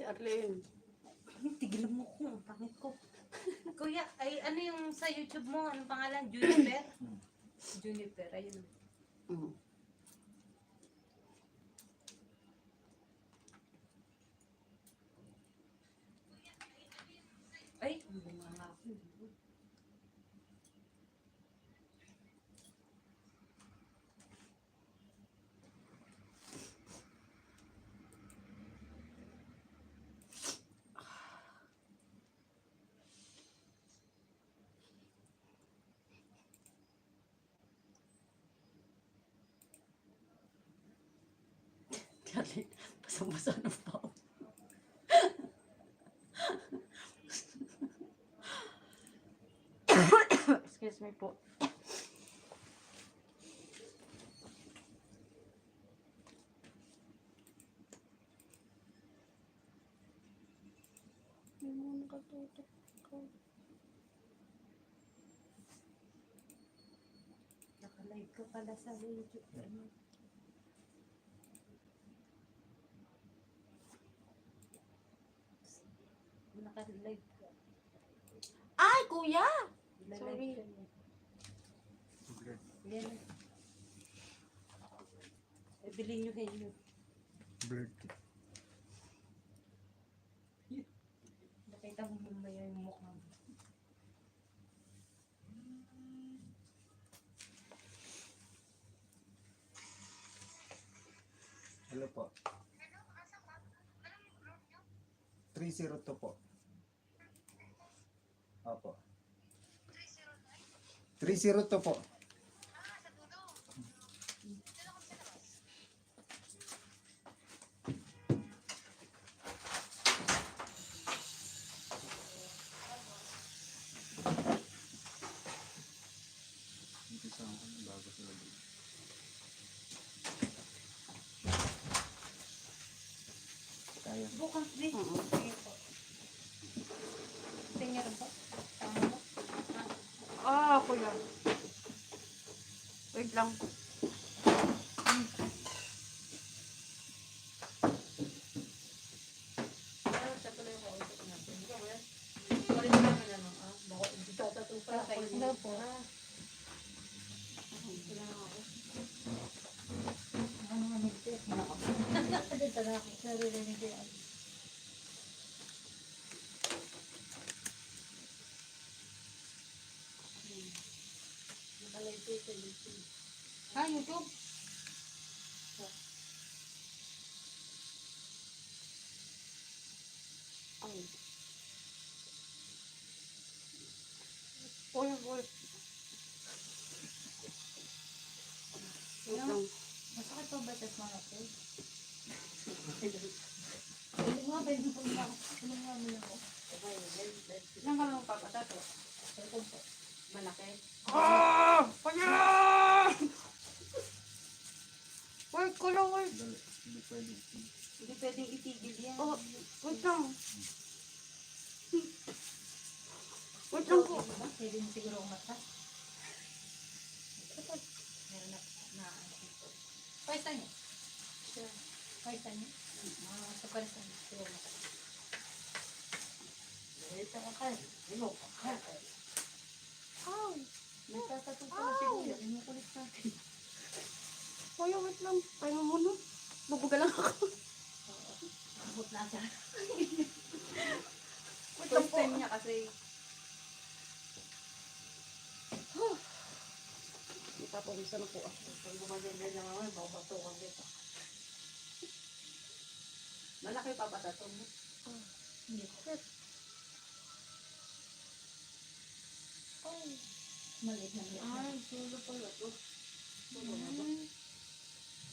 Arlene. Tigilan mo ko, ang pangit ko. Kuya, ay ano yung sa YouTube mo? Anong pangalan? Juniper? Juniper, ayun. Mm. Ay, ang bumanga ako. Arlene, basa-basa na pa ako. Excuse me po. Hindi mo nakatutok ko. Naka-live ka pala sa YouTube. Ano? Naka-live ka. Ay, kuya! Naka-live Sorry. ka niya. Yan. Eh, bilhin nyo kayo. Blurred. Nakita mo mamaya yung mukha mo. Hello po. 302 po. Opo. 302 po. Dito sa bago sila dito. Kaya. Bukas din. Oo. Sige po. Tingnan rin po. Tama mo? Ah, kuya. Wait lang. Pero siya pala yung kausap natin. Hindi ka ba yan? Sorry na naman ano. Bako, dito ako tatupa. Hello po. Ano nga nito? Dito na ako. Sarili nito yan. Nakalay po sa YouTube. Ha, YouTube? Ay. Uy, uy. Wait lang. Masakit pa ba sa mga po? Hindi nga ba yung pag ano nga mo lang ako? Ilan ka lang papatato? Ito po. Malaki. Ah! Kuya! Wait ko lang, wait. Dali. Hindi pwede. Hindi pwedeng itigil yan. Oh, wait lang. Wait lang po. Pwede mo siguro umata. Meron na. Paisa niyo. Sure. Paisa niyo. Sa paisa niyo. Siguro umata. Ito ka kayo. Ino ka kayo. Ay, Nagtatatong pa na siguro. Inukulit natin. kuya, wait lang. Pahinga muna. Bubuga lang ako. Abot na siya. Wait lang First po. time niya kasi. Ipapawisan ako. Pag gumaganda na naman, babatukan dito. Malaki pa ba ito mo? Hindi ko. Ay, Maliit na maliit. ay, sulo pala to. Sulo na ba?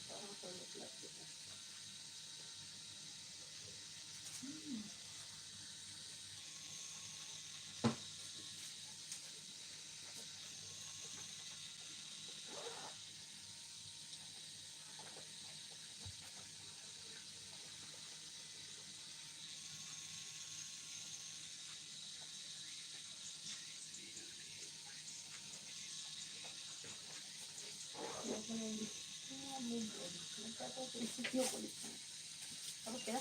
Parang sulo plastic na. Tapos kaya?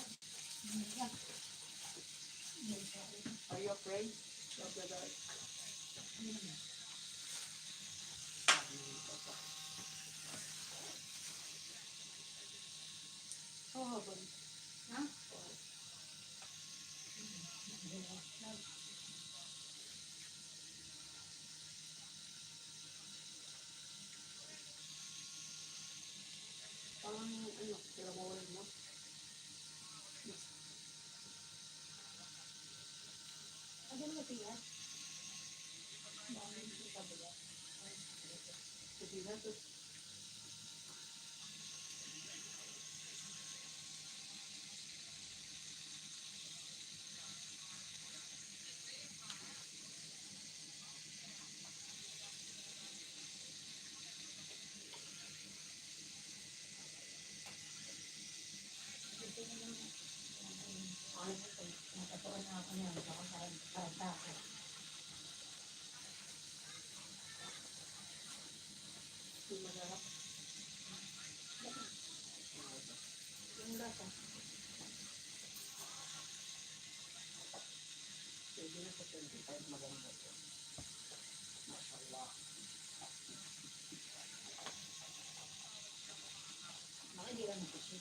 Are you afraid of the dark? Oh, habang. Ha? Parang ano, sila mawalan mo. Ano na tiyan? Kasi na to. Nakatuon na ako niyan. Baka sa ako. Yung masarap. Yung lasa. Pwede na sa 25 maganda to. Mashallah. Baka hindi lang kasi.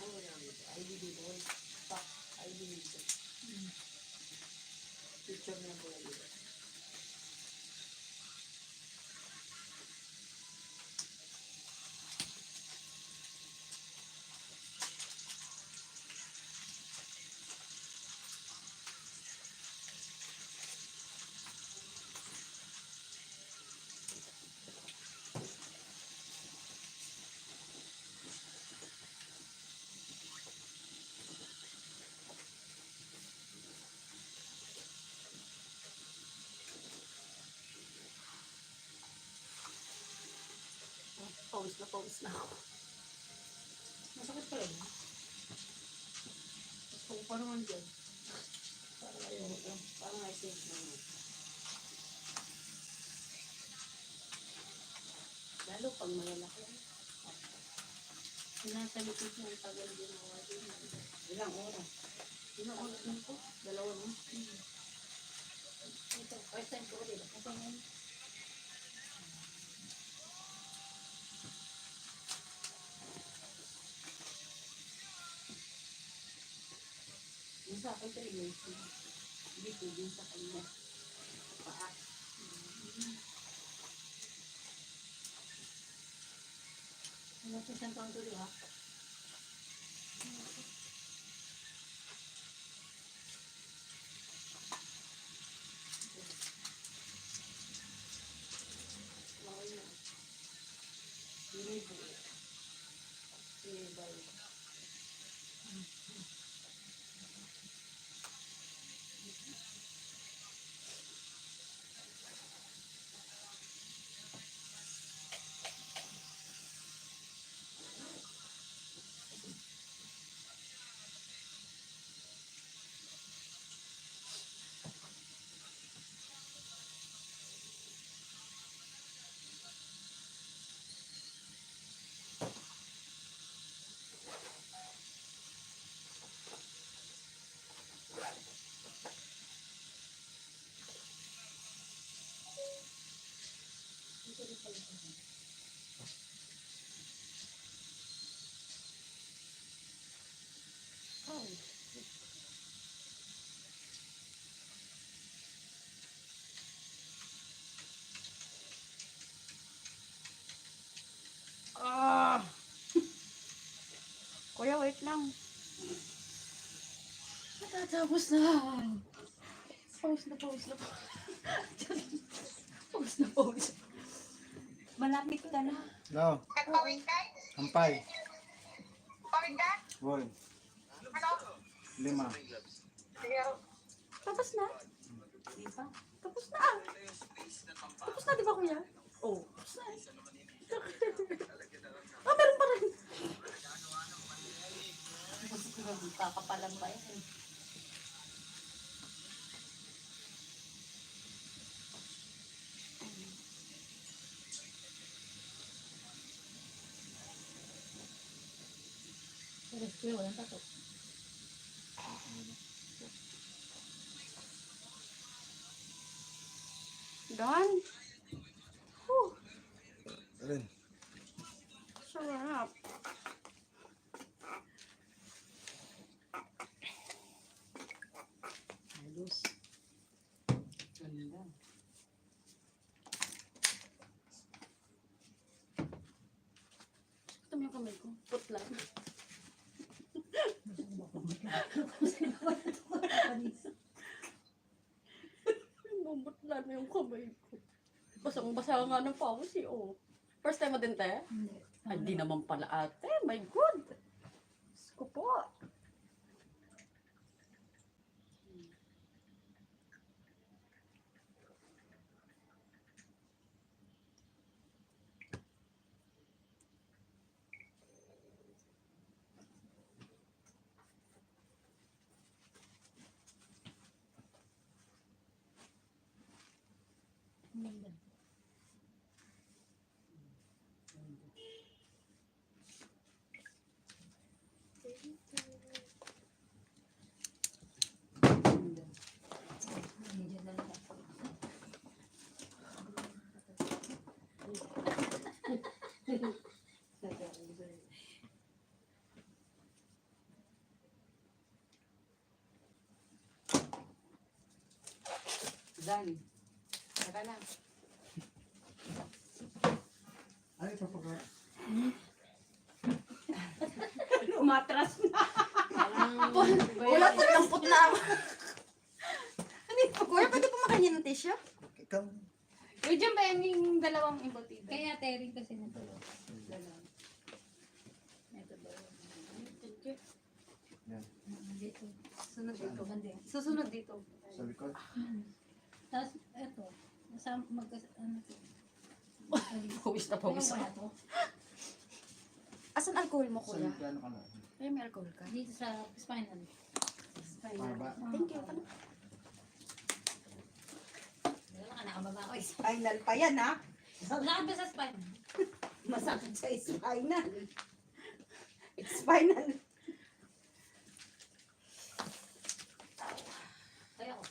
Ano yan? I believe all. Fuck. I believe it. Picture na po yan. Pawis na ako. Masakit pa rin. Gusto ko pa naman dyan. Parang ayaw ko. Parang I think naman. Lalo pag malalaki. Sinasalikod niya ang tagal ginawa din. Ilang oras. Ilang oras na po? Dalawa na. Ito, first time ko ulit. Ito ngayon. Yung sa akin 3 years na. Hindi po din sa kanya. Paa. Ano sa isang taon tuloy ha? Laki na. Binibo. Sinibay. Ay. Ah! Kuya, wait lang. Natatapos na. Pause na, pause na. Pause na, pause. Malapit ka na. No. Hampay. Boy. 5. Tapos na. Di ba? Tapos na. Tapos na, di ba kuya? Oh, tapos na. Ah, meron pa rin. Kakapalan ba yan? Kuya, walang tato. Done. Whew, Alin? sarap. Halos. Ganda. Ito mo yung kamay ko. Putla. Bumutla na yung kamay ko. Basang-basa nga ng pawis eh, oh. First time mo din, te? Hindi. Ay, di naman pala ate. My God. Diyos ko po. Hindi. Ganda. Hindi na lang. Done. Saka na. Ay, papaka. Umatras na. Wala po ng putla. Kuya, pwede po makanya ng tissue? Ikaw. Uy, dyan ba yung dalawang embutido? Kaya tearing kasi nito. Dalawa. Ito ba? Yan. Dito. Sunod dito. Bandi. Susunod dito. Sa likod. Tapos, ito. Nasa ano to? Pawis na pawis Kaya ako. to. Asan alcohol mo, Sa kuya? plano ka na. Ay, may alcohol ka. Dito sa spinal. Paba. Thank you. Wala ka, nakababa ko. Spinal pa yan, ha? Lakad ba sa spinal? Masakit sa spinal. It's spinal. Kaya ko.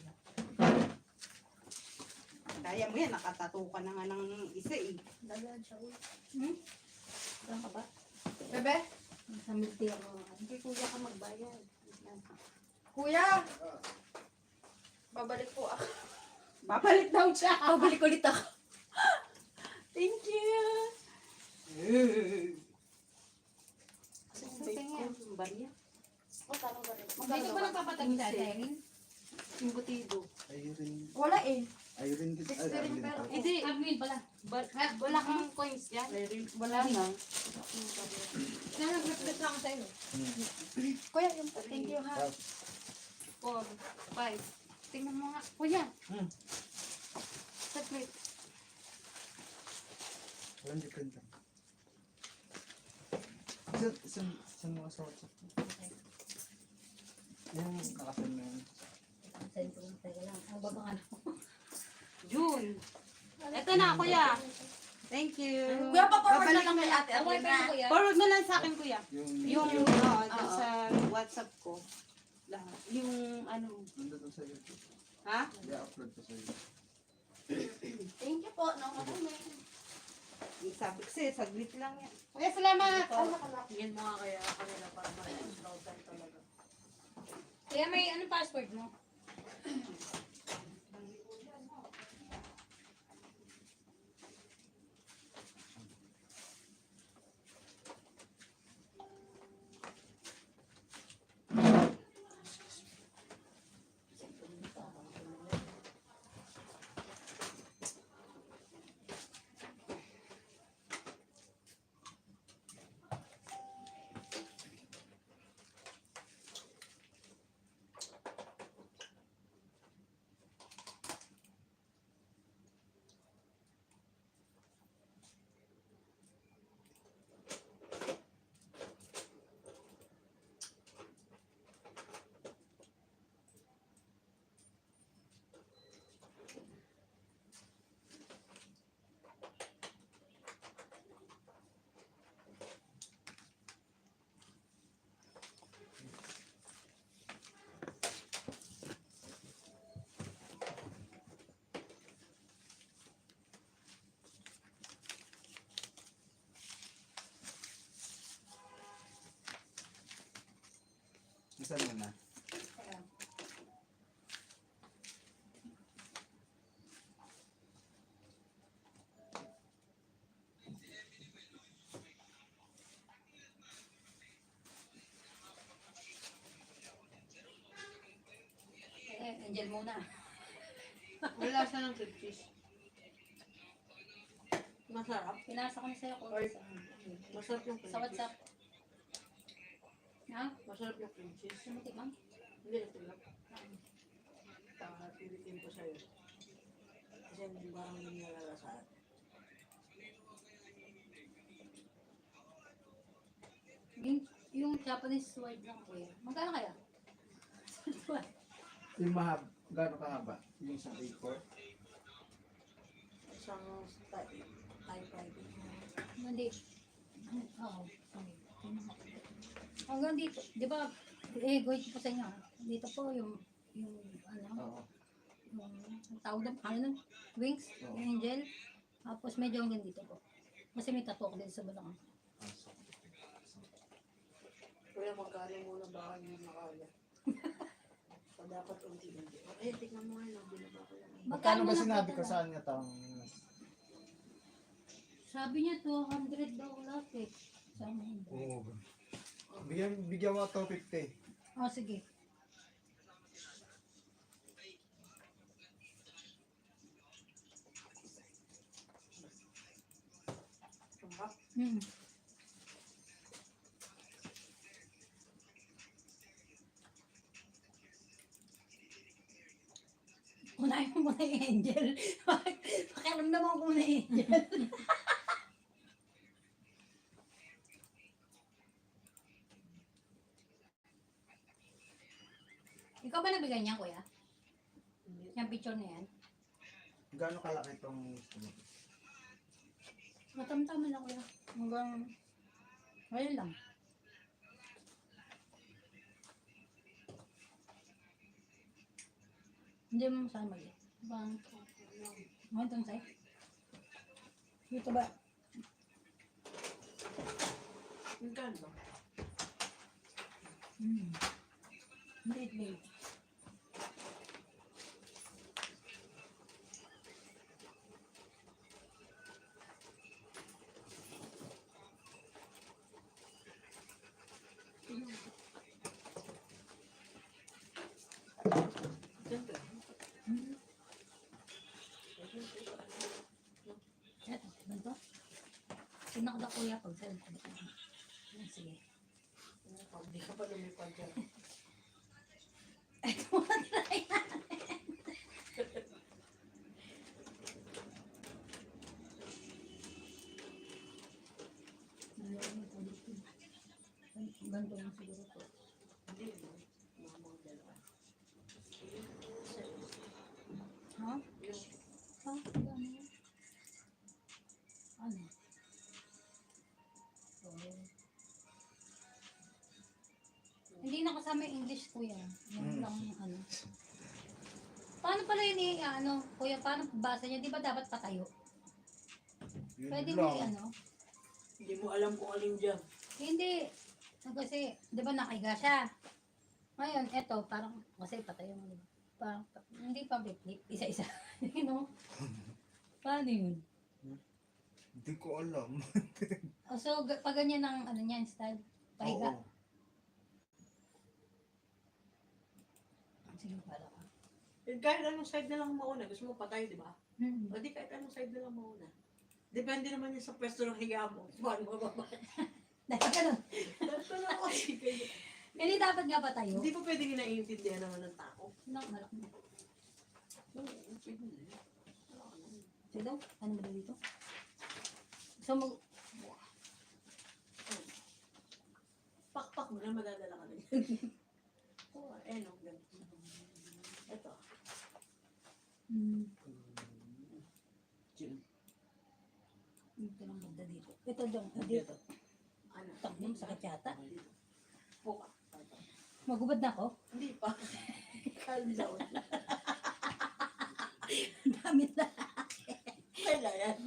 Kaya mo yan, nakatato ka na nga ng isa eh. Dagaan siya. Saan ka ba? Bebe? Sa milti ako. Hindi, kuya ka magbayad. Kuya! Babalik po ako. Babalik daw siya. Balik ulit ako. Thank you. Yung barya. O, tanong ba rin? Dito ba nagpapatag sa tearing? Embutido. Ayurin. Wala eh. Ayurin din. Ay, ayurin pero- pa. Hindi. Admin pala. Wala kang coins yan? Wala na. Nag-reflect lang ako sa'yo. Kuya, yung thank you ha. 4, 5. Tingnan mo nga. Kuya. Saglit. Walang different lang. Saan mo sa WhatsApp? Yung nakasend na yun. Sa'yo ko tayo lang. Ang babang ano. June. Ito na, kuya. Thank you. Kuya, pa-forward na Babalik lang mo kay yan. ate. Away pa ko yan. Forward na lang sa akin, kuya. Yung Doon sa WhatsApp ko. Lahat. Yung ano. nandun sa YouTube. Ha? I-upload ko sa YouTube. Thank you po. Nakakumin. Sabi kasi, saglit lang yan. Kuya, salamat. Yan mo nga kaya kanila para ma-browser talaga. Kaya may anong password mo? Buksan mo na. Ayan. Angel muna. Wala siya ng cream cheese. Masarap. Pinasa ko na sa'yo kung Or- saan. Masarap yung cream Sa WhatsApp. cheese. Ha? Masarap yung cream cheese. Sumutik man? Hindi, ito lang. Pilitin ko sa'yo. Kasi hindi parang hindi nalalasahan. Yung Japanese sword lang kuya. Magkano kaya? Yung mahab, gano'ng kahaba? Yung sa A4? Isang typewriter. Hindi. Oo. Hanggang dito. Di ba? Gawin ko po sa inyo. Dito po yung ano, Oo. yung tawag na, ano nun? Wings, yung angel. Tapos medyo hanggang dito po. Kasi may tattoo ko din sa balakang. Kuya, magkano muna baka hindi makaya. So, dapat unti-unti. Eh, tingnan mo nga, binaba ko lang. Magkano ba na sinabi po ko talaga? saan nga tong... Sabi niya 200 daw lahat eh. Sabi niya. Oo. Bigyan mo 250. Oh, sige. Sarap. Hmm. Unahin mo muna yung angel. Pakiramdaman ko muna yung angel. Ikaw ba nabigay niya, kuya? Hindi. Yung picture na yan? Gano'ng kalaki tong... Matamtama lang, kuya. Hanggang... Ngayon lang. Hindi mo masama mali. Bang... Mga itong sa'yo? Dito ba? Magkano? Hmm. Late, late. Siyempre. Hmm. Eto, ganito. Pinakda kuya pag sa'yo. Sige. Hindi ka pa lumipad dyan. Eto mo na try natin. Ganito lang siguro to. Hindi, no? Mga dalawa. Ha? Yung Ha? Ano? Ano? Oh. Hindi na kasama yung English, kuya. Yan lang yung ano. Paano pala yun ano, kuya, paano basa niya? Di ba dapat patayo? Yun Pwede mo lang. ano? hindi mo alam kung alin dyan. Hindi. Kasi, di ba nakahiga siya? Ngayon, eto, parang, kasi patayo mo, di ba? Parang, hindi pa flip, isa-isa. You know? Paano yun? Hindi ko alam. Oh, so, pag ganyan ang, ano niyan, style, pahiga. Oo. Sige, pala ka. Eh, kahit anong side na lang mauna, gusto mo patay, di ba? Hmm. O di kahit anong side na lang mauna. Depende naman yun sa pwesto ng higa mo. Paano mababa? Dapat ganun. Dapat na kasi kayo. Hindi dapat nga patayo. Hindi pa pwedeng naiintindihan naman ng tao. Malak na. Oo, pwede na. Sige daw, ano ba dito? So, Pakpak mo na, madadala ka na yan. Oo, no, ganito. Ito. Dito lang banda dito. Ito dyan, dito. Ano? Takbo, sakit yata. Dito. Puka. Magubad na ako. Hindi pa. Calm down. Damit na. Kailan yan?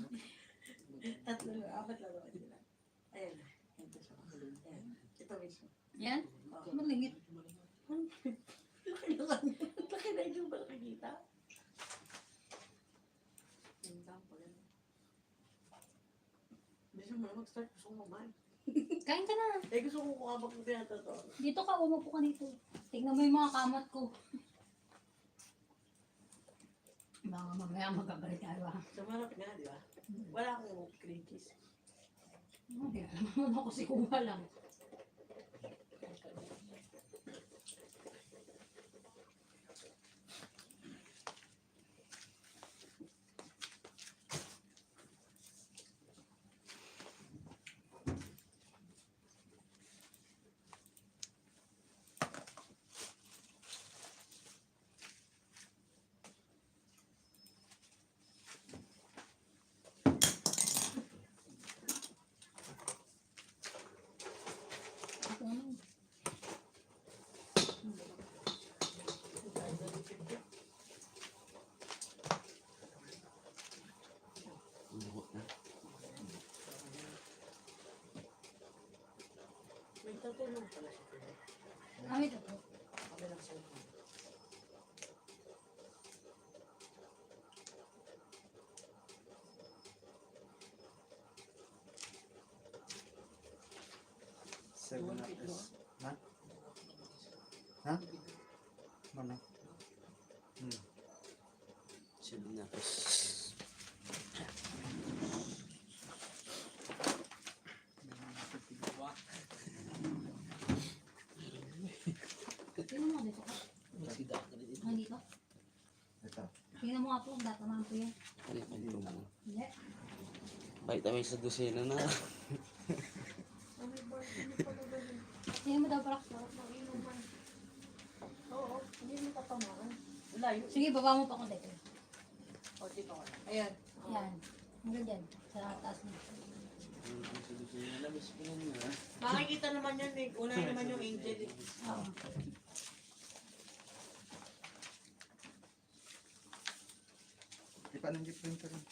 Tatlo na, apat na naman sila. Ayan. Ito siya. Ayan. Ito mismo. Yan? Oh. Malingit. Gusto mo na mag-start, gusto ko kumain. Kain ka na. Eh, gusto ko habang tinatatawa. Dito ka, umupo ka dito. Tingnan mo yung mga kamot ko. Mga mamaya magkabalik tayo ah. Sa marap nga, di ba? Wala akong cream cheese. Hindi naman ako si Kuha lang. Ito naman. May tatulong pala siya. Kami ito. Kami lang sa mga. Seven up is... Ha? Ha? Mana? Sinapis. Tingnan mo dito ka. Ah, dito. Ito. Tingnan mo nga po, data naman po yan. Hindi. Vitamin sa dosena na. Tingnan mo daw para. Oo, hindi mo tatamaan. Layo. Sige, baba mo pa ako dito. O, dito ka. Ayan. Yan. Hanggang dyan. Sa taas mo. Makikita naman yan eh. Unahin naman yung angel eh. Oo. Di pa nang printer rin.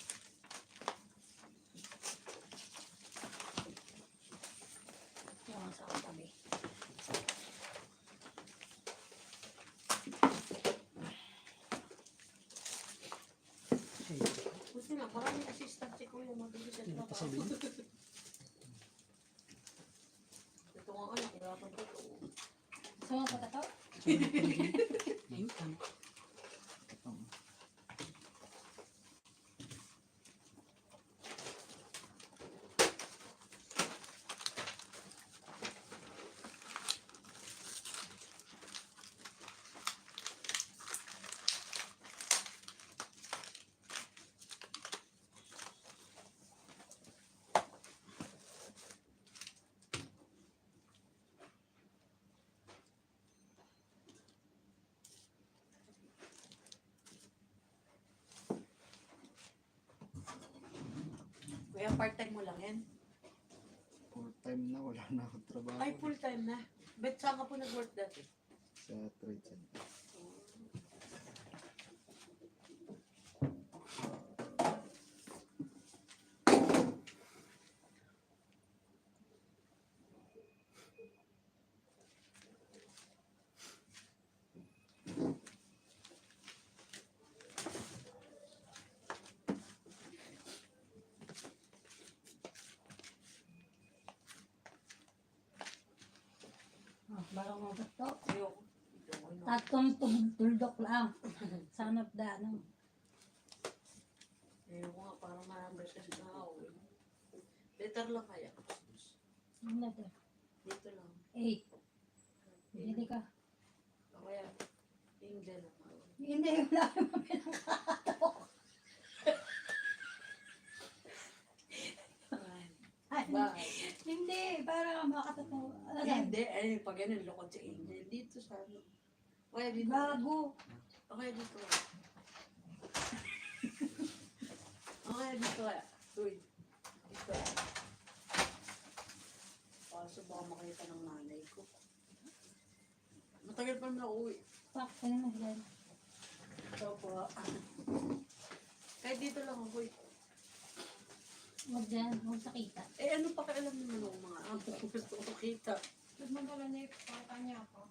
Yan sa tabi. Buti na, maraming assistant si Kuya. Mabilis at trabaho. Ito nga ano, hirapan ko ito. Gusto mo pa ito? Kuya, part-time mo lang yan? Full time na, wala na akong trabaho. Ay, full-time na. Bet saan ka po nag-work dati? Sa trade center. Barang mo ba ito? Ayoko. Ayoko. Tatlong tuldok lang. Son of the ano. Ayoko nga, parang marambas kasi na ako. Better lang kaya. Ano na ito? Dito lang. 8. Hindi ka. O kaya, angel lang ako. Hindi, wala naman pinakakatok. Ay, Bakit? hindi, para makatato. Ano yan? Hindi, ay, pag ganun, lukod si angel. Dito sa ano. O kaya dito. Bago. O kaya dito. O kaya dito kaya. Uy. Dito. Kaso baka makita ng nanay ko. Matagal pa naman ako uwi. Pak, ano na yan? So po. Kahit dito lang ako eh. Huwag dyan, huwag sa kita. Eh ano pa kailan naman ng mga amo ko gusto ko kita. Huwag mo pala na ipakita niya ako.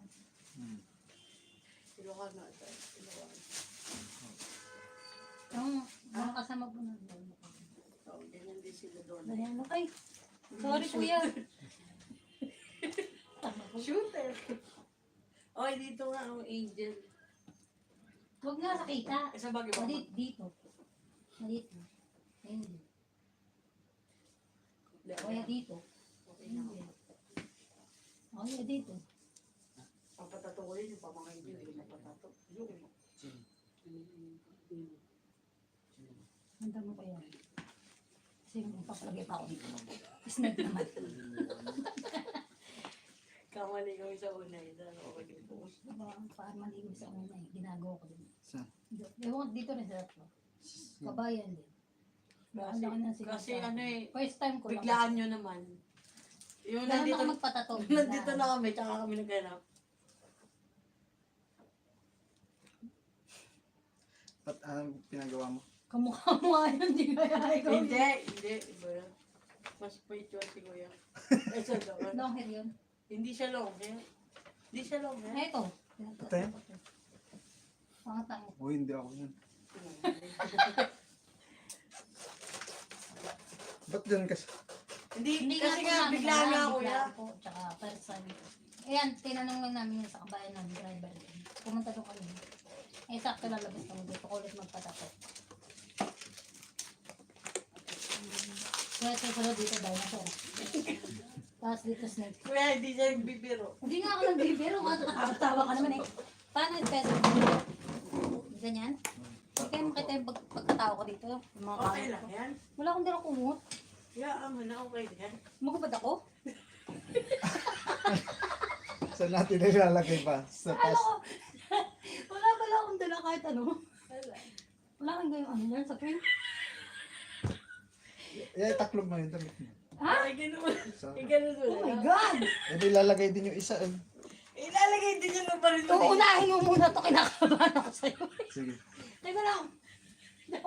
Ilokan na ito. Ilokan. Yung mga kasama po na doon. So, ganyan din sila doon. Ganyan mo. Ay, Sorry, kuya. Shooter. Oy, dito nga ang angel. Huwag nga sa kita. Isa bagay ba? Dito. Dito. Dito. Ayun. Kuya dito. Okay na. Kuya dito. Papatato ko yun, yung pamangkin ko, hindi napatato. Yung Handa mo kaya. Kasi yung papalagay pa ako dito. Snake naman. kamali ko sa una, ito ano ako dito. Para maligo sa una eh. Ginagawa ko din. Saan? Ewan, dito rin sa tatlo. Kabayan din. Kasi, Ang laki ng sinasabi. kasi ano eh, First time ko lang. biglaan nyo naman. Yung Ganun nandito, ako magpatato. nandito na kami, tsaka kami naghanap. At anong pinagawa mo? Kamukha mo nga yun, di ba? Ikaw. Hindi, iba yun. Mas spiritual si Kuya. Eh, sa doon. Long hair yun. Hindi siya long hair. Hindi siya long hair. Ito. Ito yan? Pangatang. O hindi ako yun. Ba't dyan kasi? Hindi, kasi po nga, namin biglaan alam, nga Kuya. biglaan po, tsaka person. Ayan, tinanong lang namin yun sa kabayan ng driver. Pumunta doon kami. Eh, sakto lalabas kami dito. Ulit magpatato. Kaya susunod dito, dinosaur. Tapos dito snake. Kuya, hindi siya nagbibiro. Hindi nga ako nagbibiro. Nakakatawa ka naman eh. Paano yung peso? Ganyan? Hindi kayo makita yung pagkatawa ko dito. Yung mga Okay kamay lang ko. yan. Wala akong dala kumot. Hayaan mo na, okay yan. Magubad ako? Saan natin nilalagay pa? Sa Ano taas. ko? Wala pala akong dala kahit ano. Wala kang gayong ano yan sa print. Taklog mo yun damit mo. Ha? Ay, ganun. So, Ay, ganun mo Oh my na. God! ilalagay din yung isa. Ilalagay din yung pa rin mo. Uunahin mo muna to, kinakabahan ako sa'yo. Sige. Teka lang.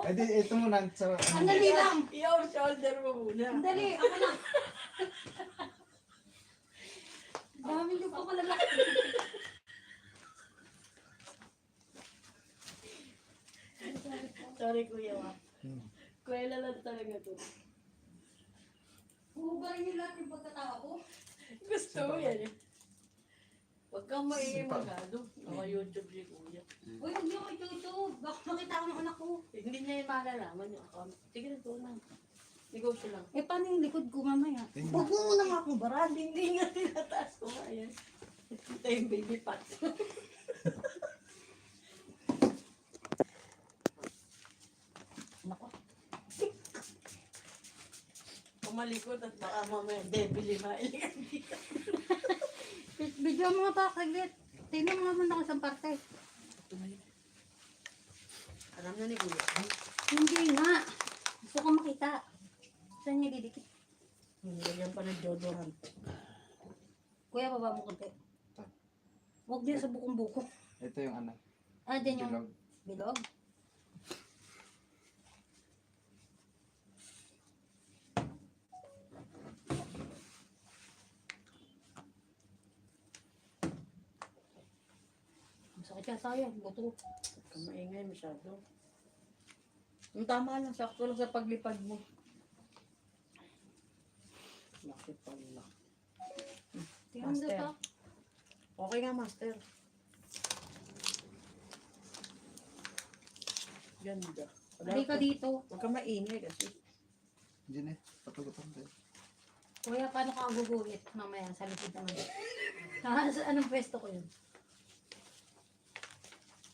Di, ito muna. Sa, Ang dali lang. I-off shoulder mo muna. Ang dali. Ako lang. Dami niyo pa malalaki. Sorry, Kuya. Hmm. Kuya lang talaga to. Huhubarin niyo lahat yung pagkatawa ko. Gusto mo yan eh. Huwag kang maingay magado. Naka-YouTube si Kuya. Uy, huwag niyo ako YouTube. Baka makita ako ng anak ko. Hindi niya yung malalaman yung account. Sige na, ito na. Negosyo lang. Eh, paano yung likod ko mamaya? Huwag mo muna nga akong barang. Hindi nga tinataas ko nga yan. Ito yung baby pot. Nako. Kumalikot at baka mamaya devil yung mailigan dito. Video mo nga pa, saglit. Tingnan mo naman ako isang parte. Alam na ni Kuya. Hindi nga. Gusto ko makita. Saan niya didikit? Nilagyan pa ng deodorant. Kuya, baba mo konti. Huwag din sa bukong-buko. ito yung anak. Ah, din yung Bilog. bilog. Masakit yata yan, buto. Kung maingay masyado. Yung tama lang, sakto lang sa paglipad mo. Bakit pala? Tingnan mo Master. to. Okay nga, Master. Ganda. Hindi ka dito. Huwag ka maingay kasi. Diyan eh. Patugutan tayo. Kuya, paano ka guguhit? Mamaya, sa likod naman. Anong pwesto ko yun?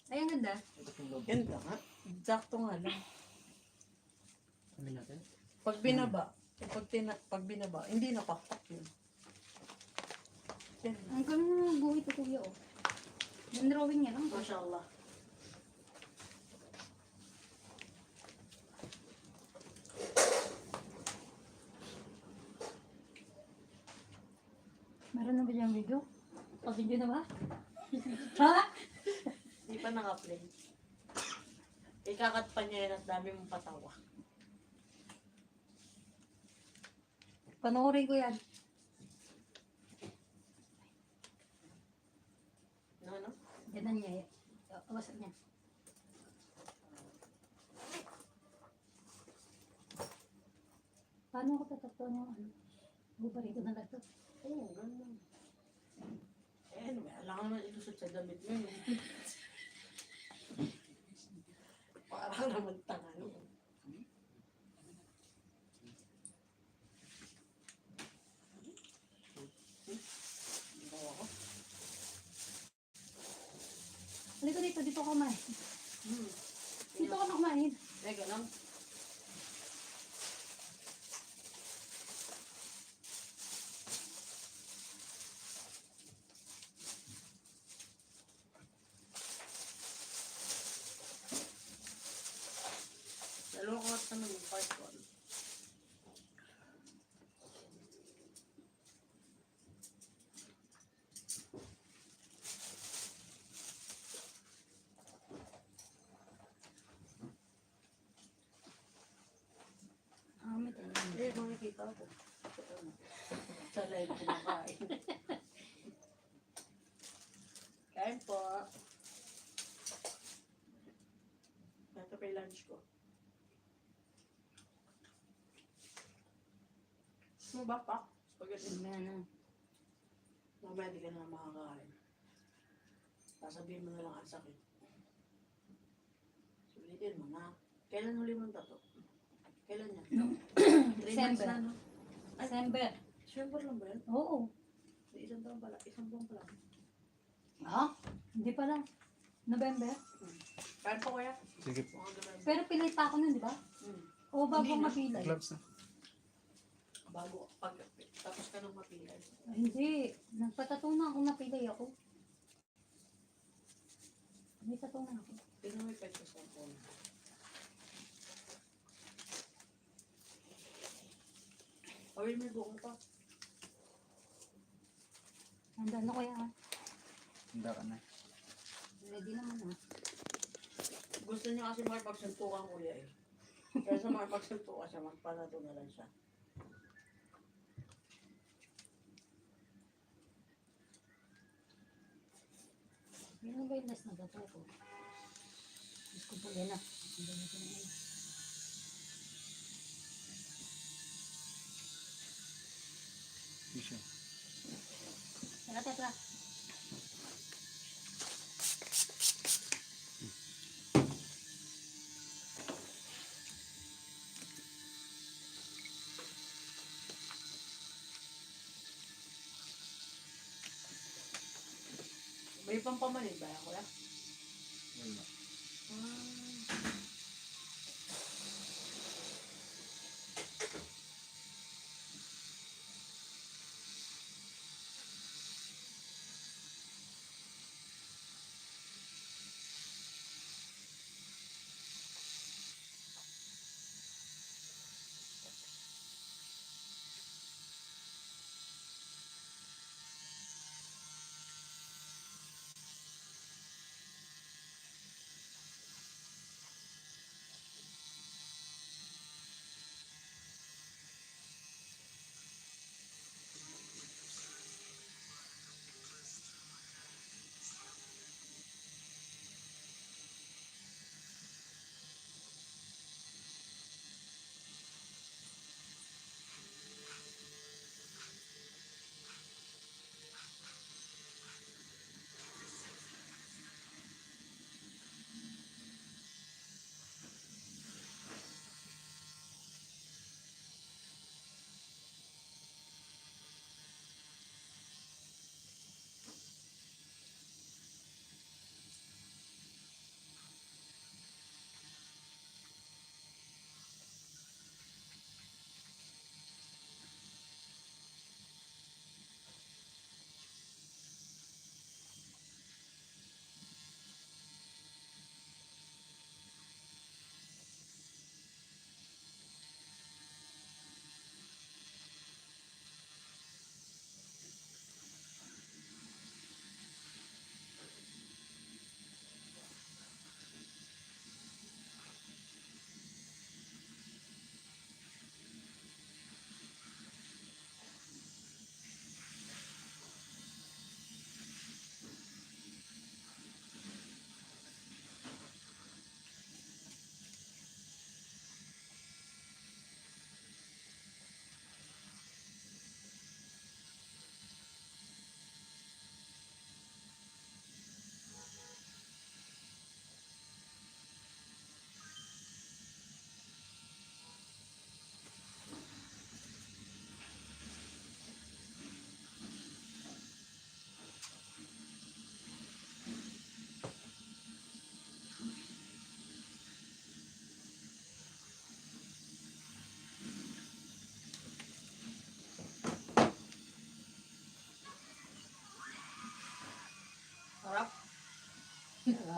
Ay, ang ganda. Ito yung logo. Ganda nga. Sakto nga lang. Kami natin? Pag binaba, pag binaba, hindi napakpak yun. Ganda. Ang ganda ng guhit ko, kuya, oh. Yung drawing niya lang. Mashallah. Meron na ba diyang video? Pa-video na ba? Ha? Hindi pa naka-play. Ikakat pa niya yan at dami mong patawa. Panoorin ko yan. Ano? Ganan niya. Awasan niya. Paano ko tatatuan yung ano? Bubarito na lang to. Oo, ganun. Eh, ano ba? Alam naman ilusot sa damit mo yun. Parang naman tanga yun. Oo. Halika dito, dito ka kumain. Hmm. Dito ka na kumain. Teka lang. Nalungkot naman yung part 1. Ah, may tayo. Eh, makikita ko. Sa live kumakain. Kain po. Ito pa yung lunch ko. Ano ba pa? Spaghetti. Ano? Mamaya di ka na makakain. Sasabihin mo na lang ang sakit. Sulitin mo na. Kailan huli mong tato? Kailan yan? 3 months December. na, no? December. December lang ba yan? Oo. Isang taon pala. Isang buwan pala. Ah? Hindi pa lang. November. Kain po kuya. Sige po. Mga ganun. Pero pilay pa ako nun, di ba? Hmm. O bago Hindi na. mapilay. Gloves na. Bago, pag tapos ka nang mapilay. Ay, hindi. Nagpatatunan ako, napilay ako. May tatunan ako. Tingnan mo yung pet ko sa phone. Awin mo yung buko pa. Handa na kuya. Ah. Handa ka na. Ready naman ah. Gusto niya kasi makipagsuntukan kuya eh. Kaya sa makipagsuntukan siya, magpanato na lang siya. Yan ba yung last na gato ko? Diyos ko po yan ah. Ang dami ko na yan. Tissue. Teka, teka. May pampamanid ba yan kuya? Wala.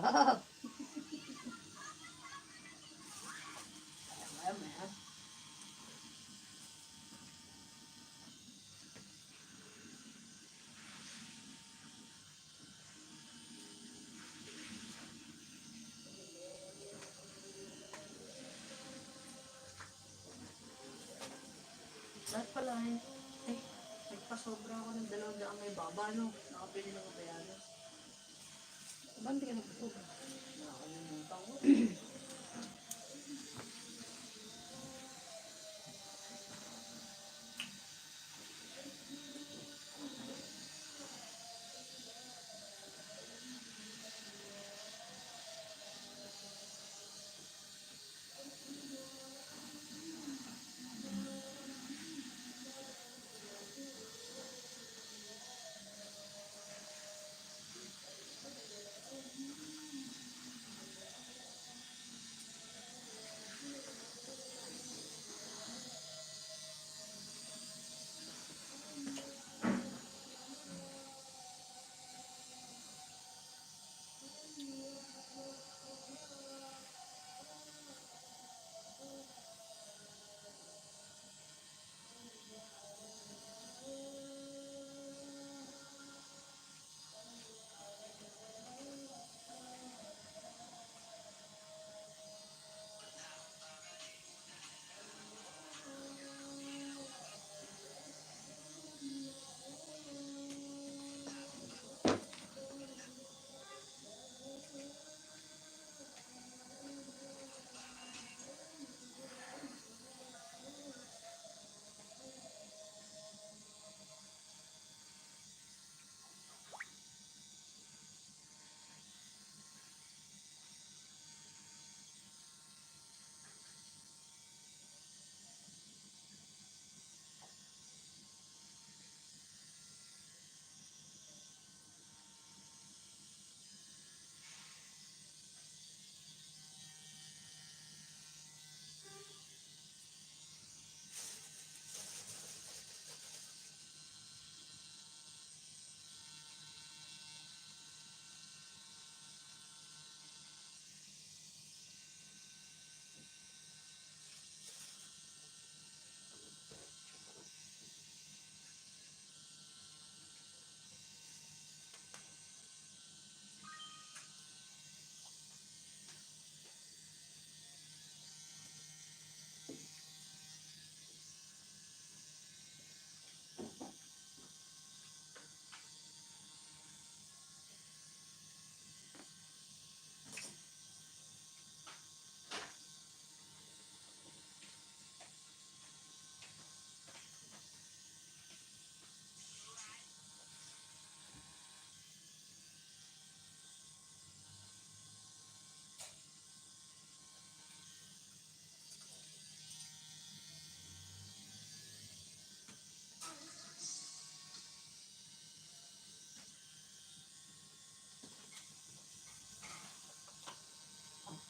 Sarap. Alam mo yan. Lahat pala eh, nagpasobra ako ng 200 may baba, no? Nakapili ng kabayaran. Ba't hindi ka nagpasubo? Nakalimutan ko.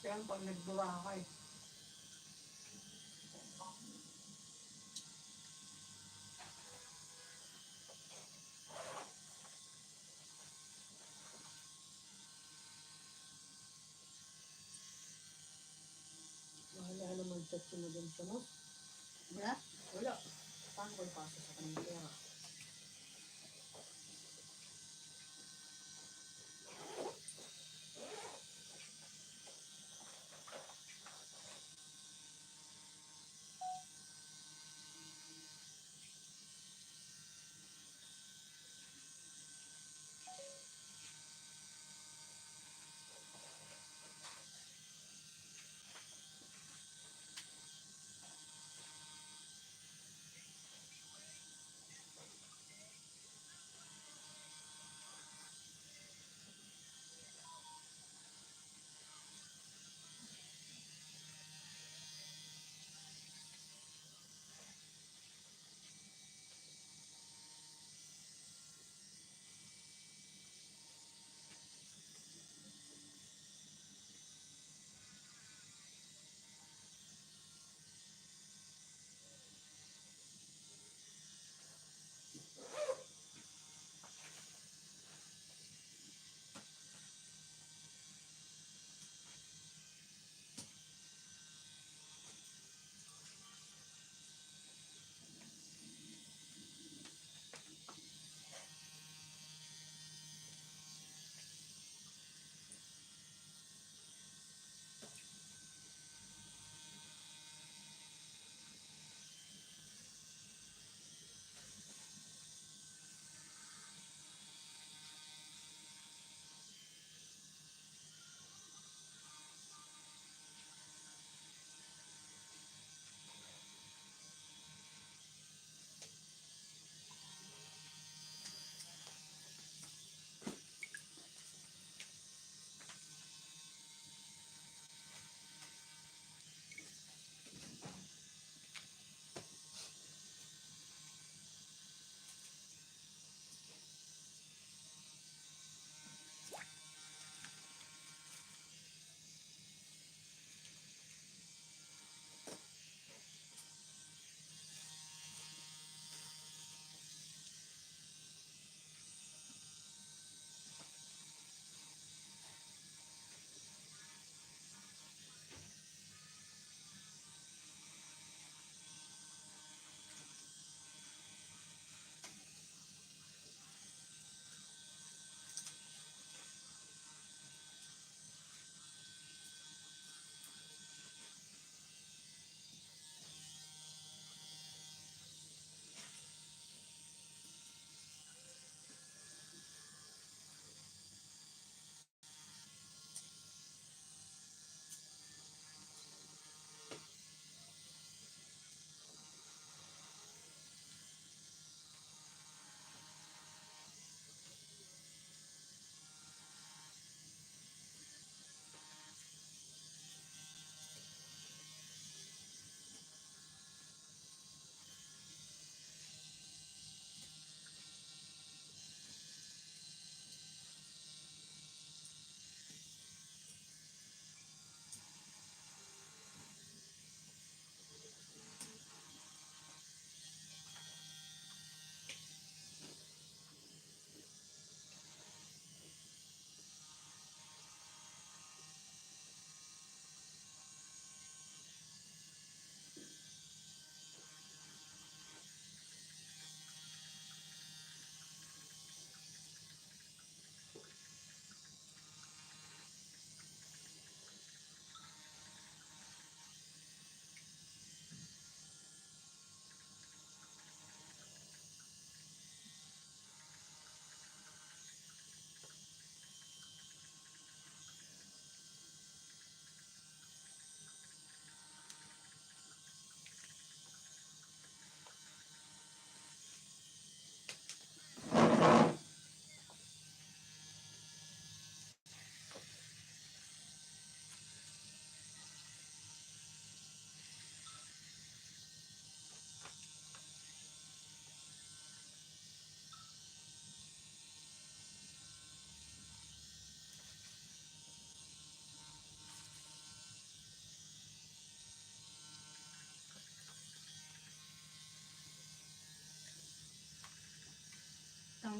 Yan pag nagburakay. Wala naman chat si Madam Samos. Wala? Wala. Paano ko ipasa sa kanyang pera?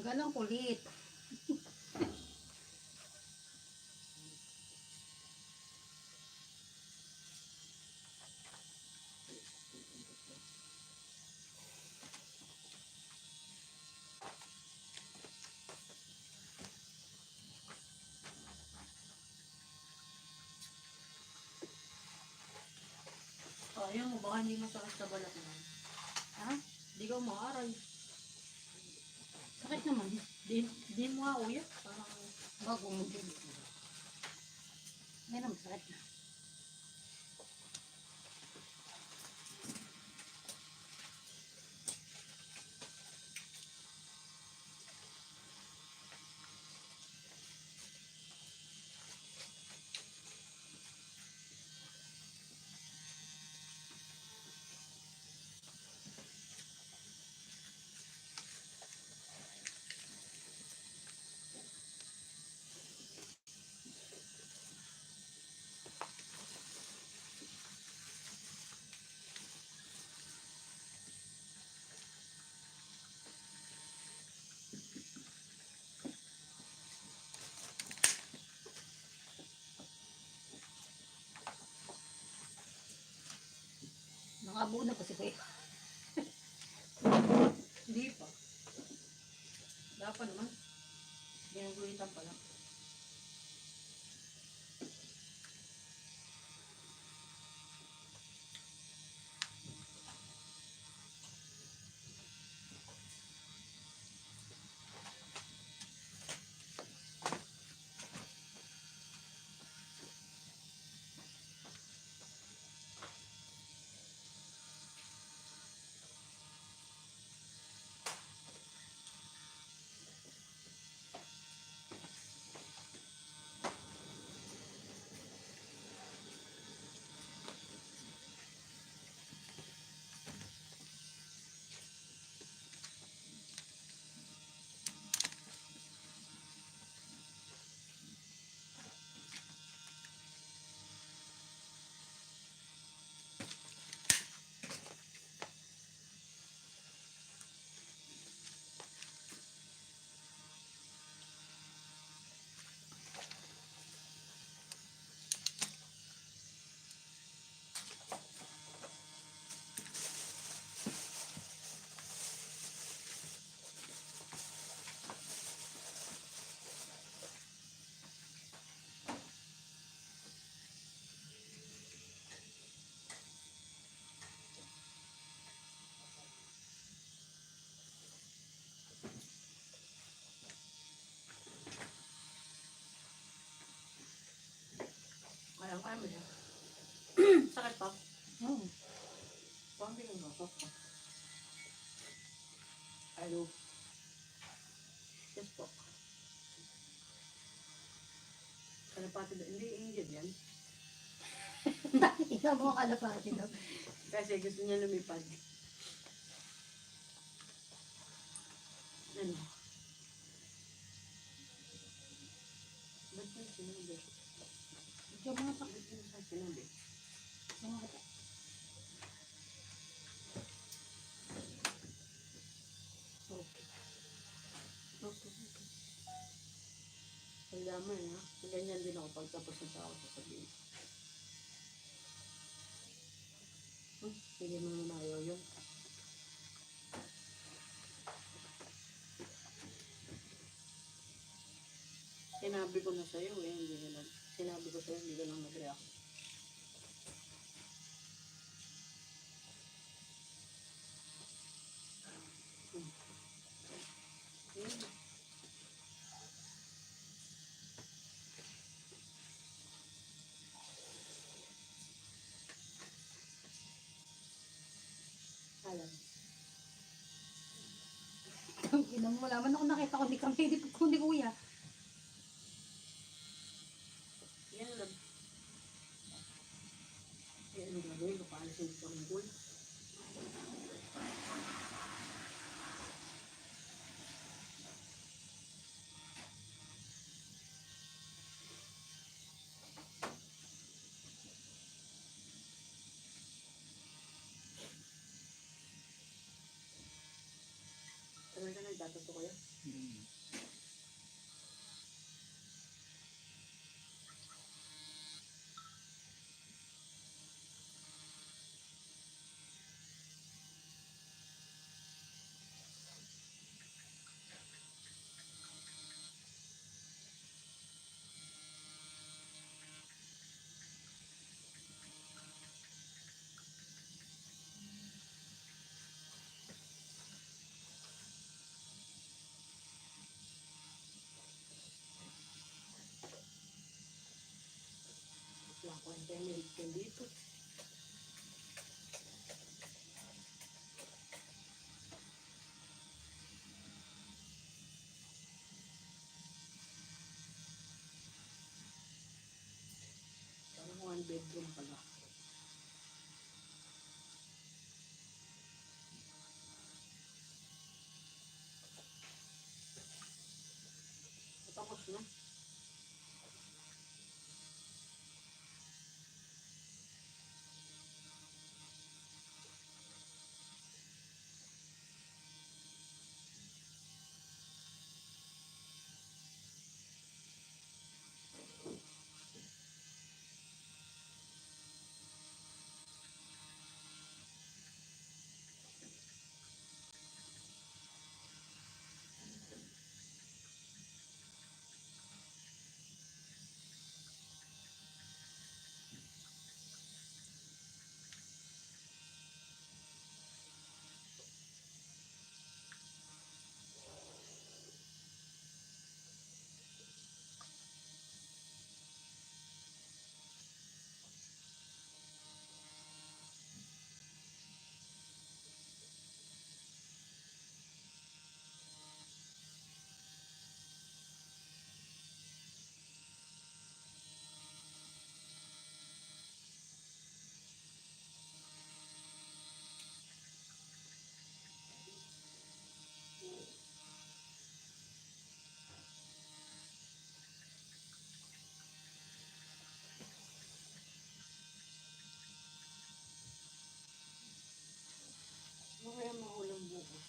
Galang kulit. Ayaw mo, baka hindi masakit sa balat mo. Ha? Hindi ka umaaray. Sakit naman. Di mo nga uya. Parang Bago mo din. Meron sakit na. Nakabuo na po si Kuya. hindi pa. Dapat naman. Ginagulitan pa lang. Kaya mo yan. Sakit pa. Oo. Parang pinag-gasot pa. Hello. Yes po. Kalapati ba? Hindi, injured yan. Ikaw mo kalapati daw. Kasi gusto niya lumipad. Ano? Ba't mo sinabi? Ikaw mga pa. Ba't mo sa sinabi? Mga pa. Okay. Okay. Tanda mo yun, ha? Ganyan din ako pagtapos ng tao sasabihin. Hindi mo naman ayaw yun. Sinabi ko na sa'yo eh, hindi ka lang. Sinabi ko sa'yo, hindi ka lang nag-react. Alam. Ina mo, wala man ako nakita ko, kundi Kuya. Yan lang. Eh, ano gagawin ko? Paalisin ko ng pool. Talaga nagtatato ko yan. Hmm. Nakakwenta yung merit ko dito. Parang 1 bedroom pala. Tapos na. Ano kaya maulam bukas?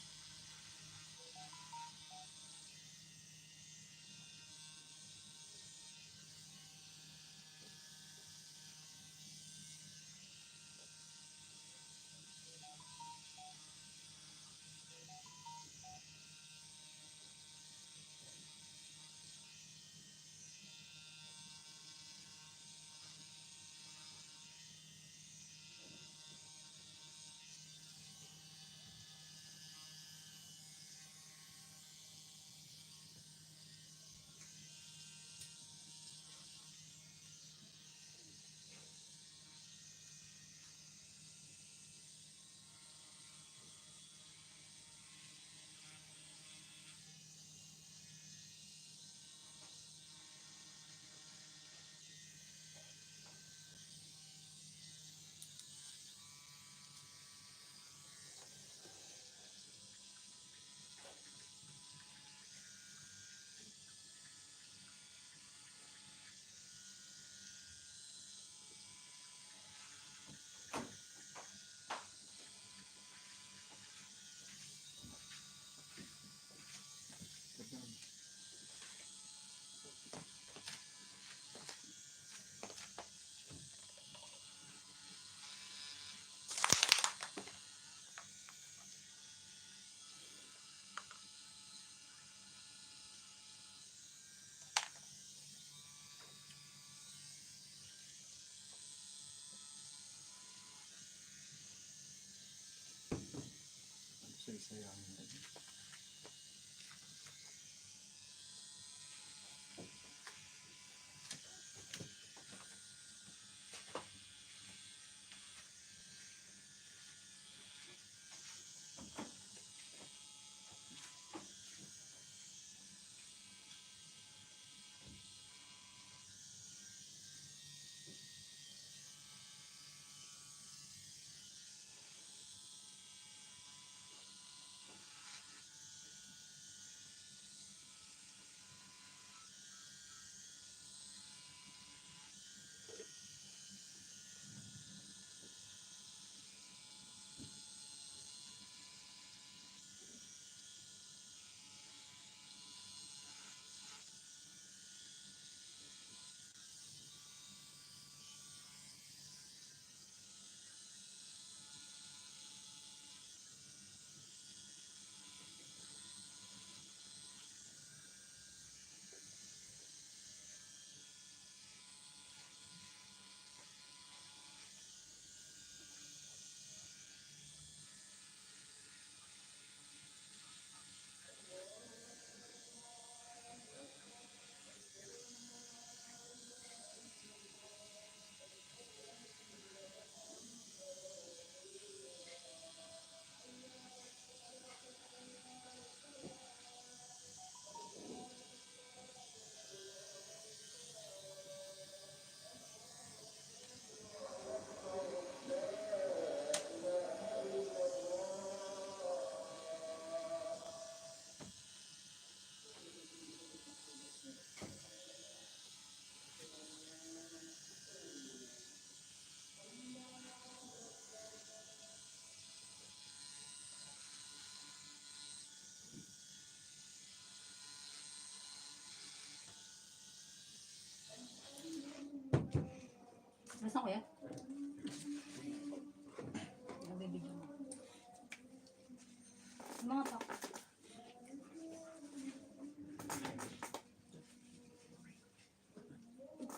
Sayang. Nasaan ko yan? Nabibigyan mo. Mga pa.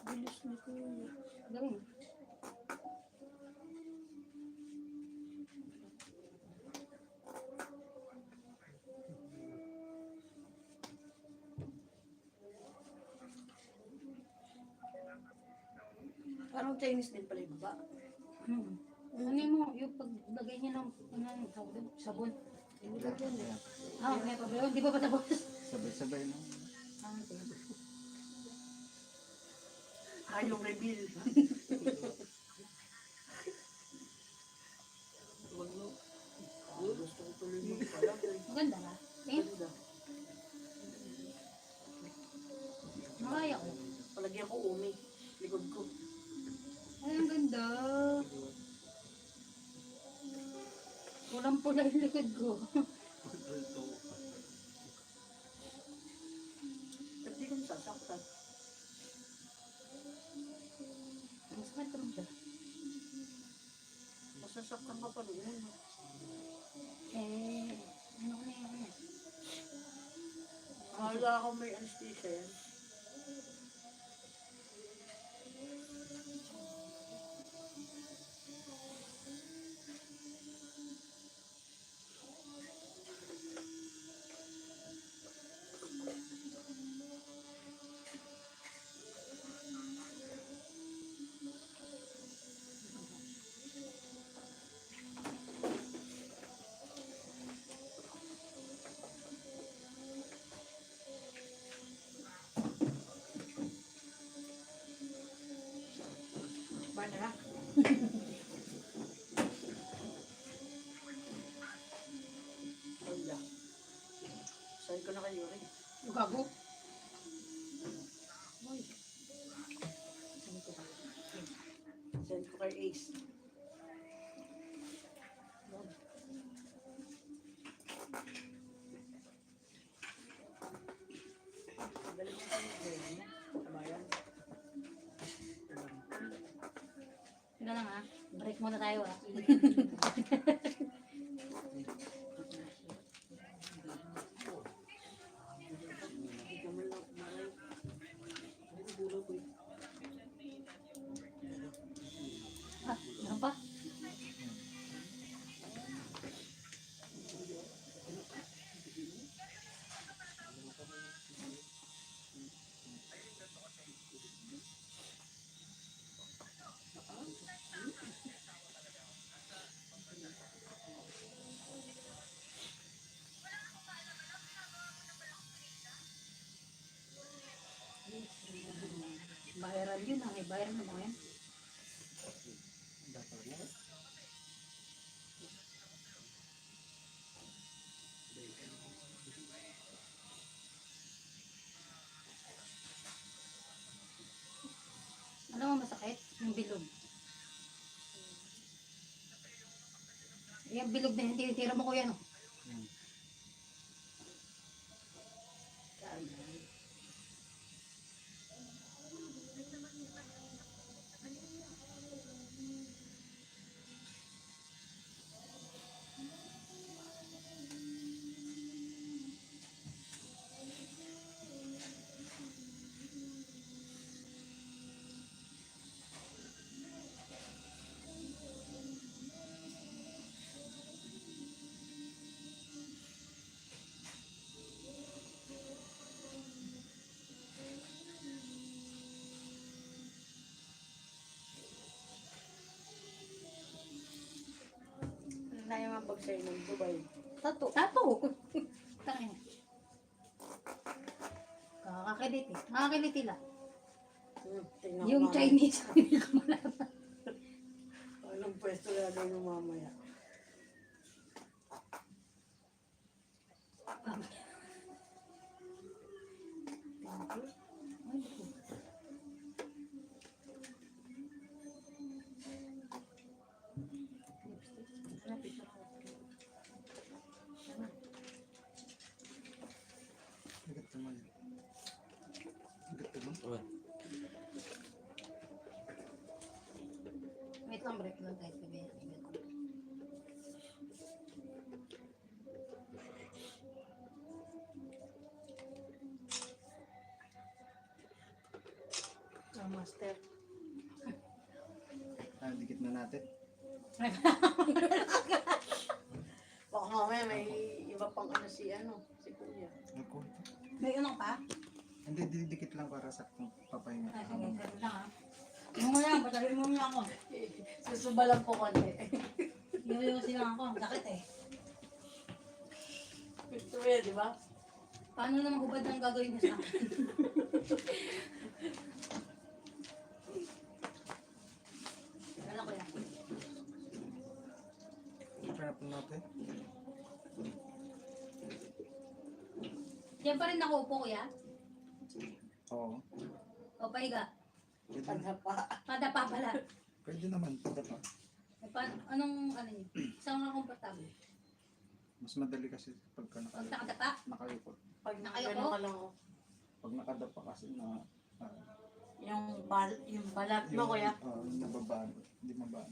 Bilis ni Kuya. Gawin. Parang Chinese din pala yung baba. Ano mo, yung paglagay niya ng tawag doon, sabon. Kaya, May pa ba yun? Di ba pa tapos? sabay-sabay lang. Okay. Yung reveal. Huwag mo. Gusto ko tuloy mo pala. Maganda ba? Tingin? Ganda. Makaya ko. Palagyan ko umi. Likod ko. Ay, ang ganda. Pulang-pula yung likod ko. Ba't di ko sasaktan? Masakit naman siya. Masasaktan ka pa rin. Ano ko na yun? Akala ko may anesthesia yan. Bana. Wala. Saan ko na kayo rin? Gago. Send ko kay Ace. Dali mo sa mga kabayan. Teka lang ah. Break muna tayo ah. Hindi ka man lang kumain. Hindi dulo ko eh. Meron pa? Bayaran yun ah. May bayaran mo yan. Alam mo masakit? Yung bilog. Yung bilog na yun, tinitira mo ko yan oh. Tayo mabag sa'yo ng Dubai. Tato. Tato! Tangin. Kakakiliti. Nakakiliti lang. Tingnan Yung ko nga. Chinese, hindi ko malaman. Anong pwesto na daw yung mamaya? Bigat naman. Bigat naman. Uy. break lang kahit gabi. Master. Dikit na natin. Baka mamaya may iba pang si kuya. Ako. May ano pa? Hindi, didikit lang para sa papahinga. Sige, sige lang ha. Yung mo yan, patagalin mo niya ako. Susubalan po konti. Yoyosi lang ako, sakit eh. Gusto mo yan, di ba? Paano naman hubad ng gagawin niya sa akin? Wala ko yan. Hanap natin. Diyan pa rin nakaupo kuya? Oo. O pahiga? Pwede, Padapa. Padapa pala. pwede naman. Pwede pa. Anong ano niyo? Saan nga komportable? Mas madali kasi pagka Pag nakadapa? nakayuko. Pag Nakayuko? nakayuko ka lang, Pag nakadapa kasi na yung balat mo, kuya. nababaan. Hindi mabaan.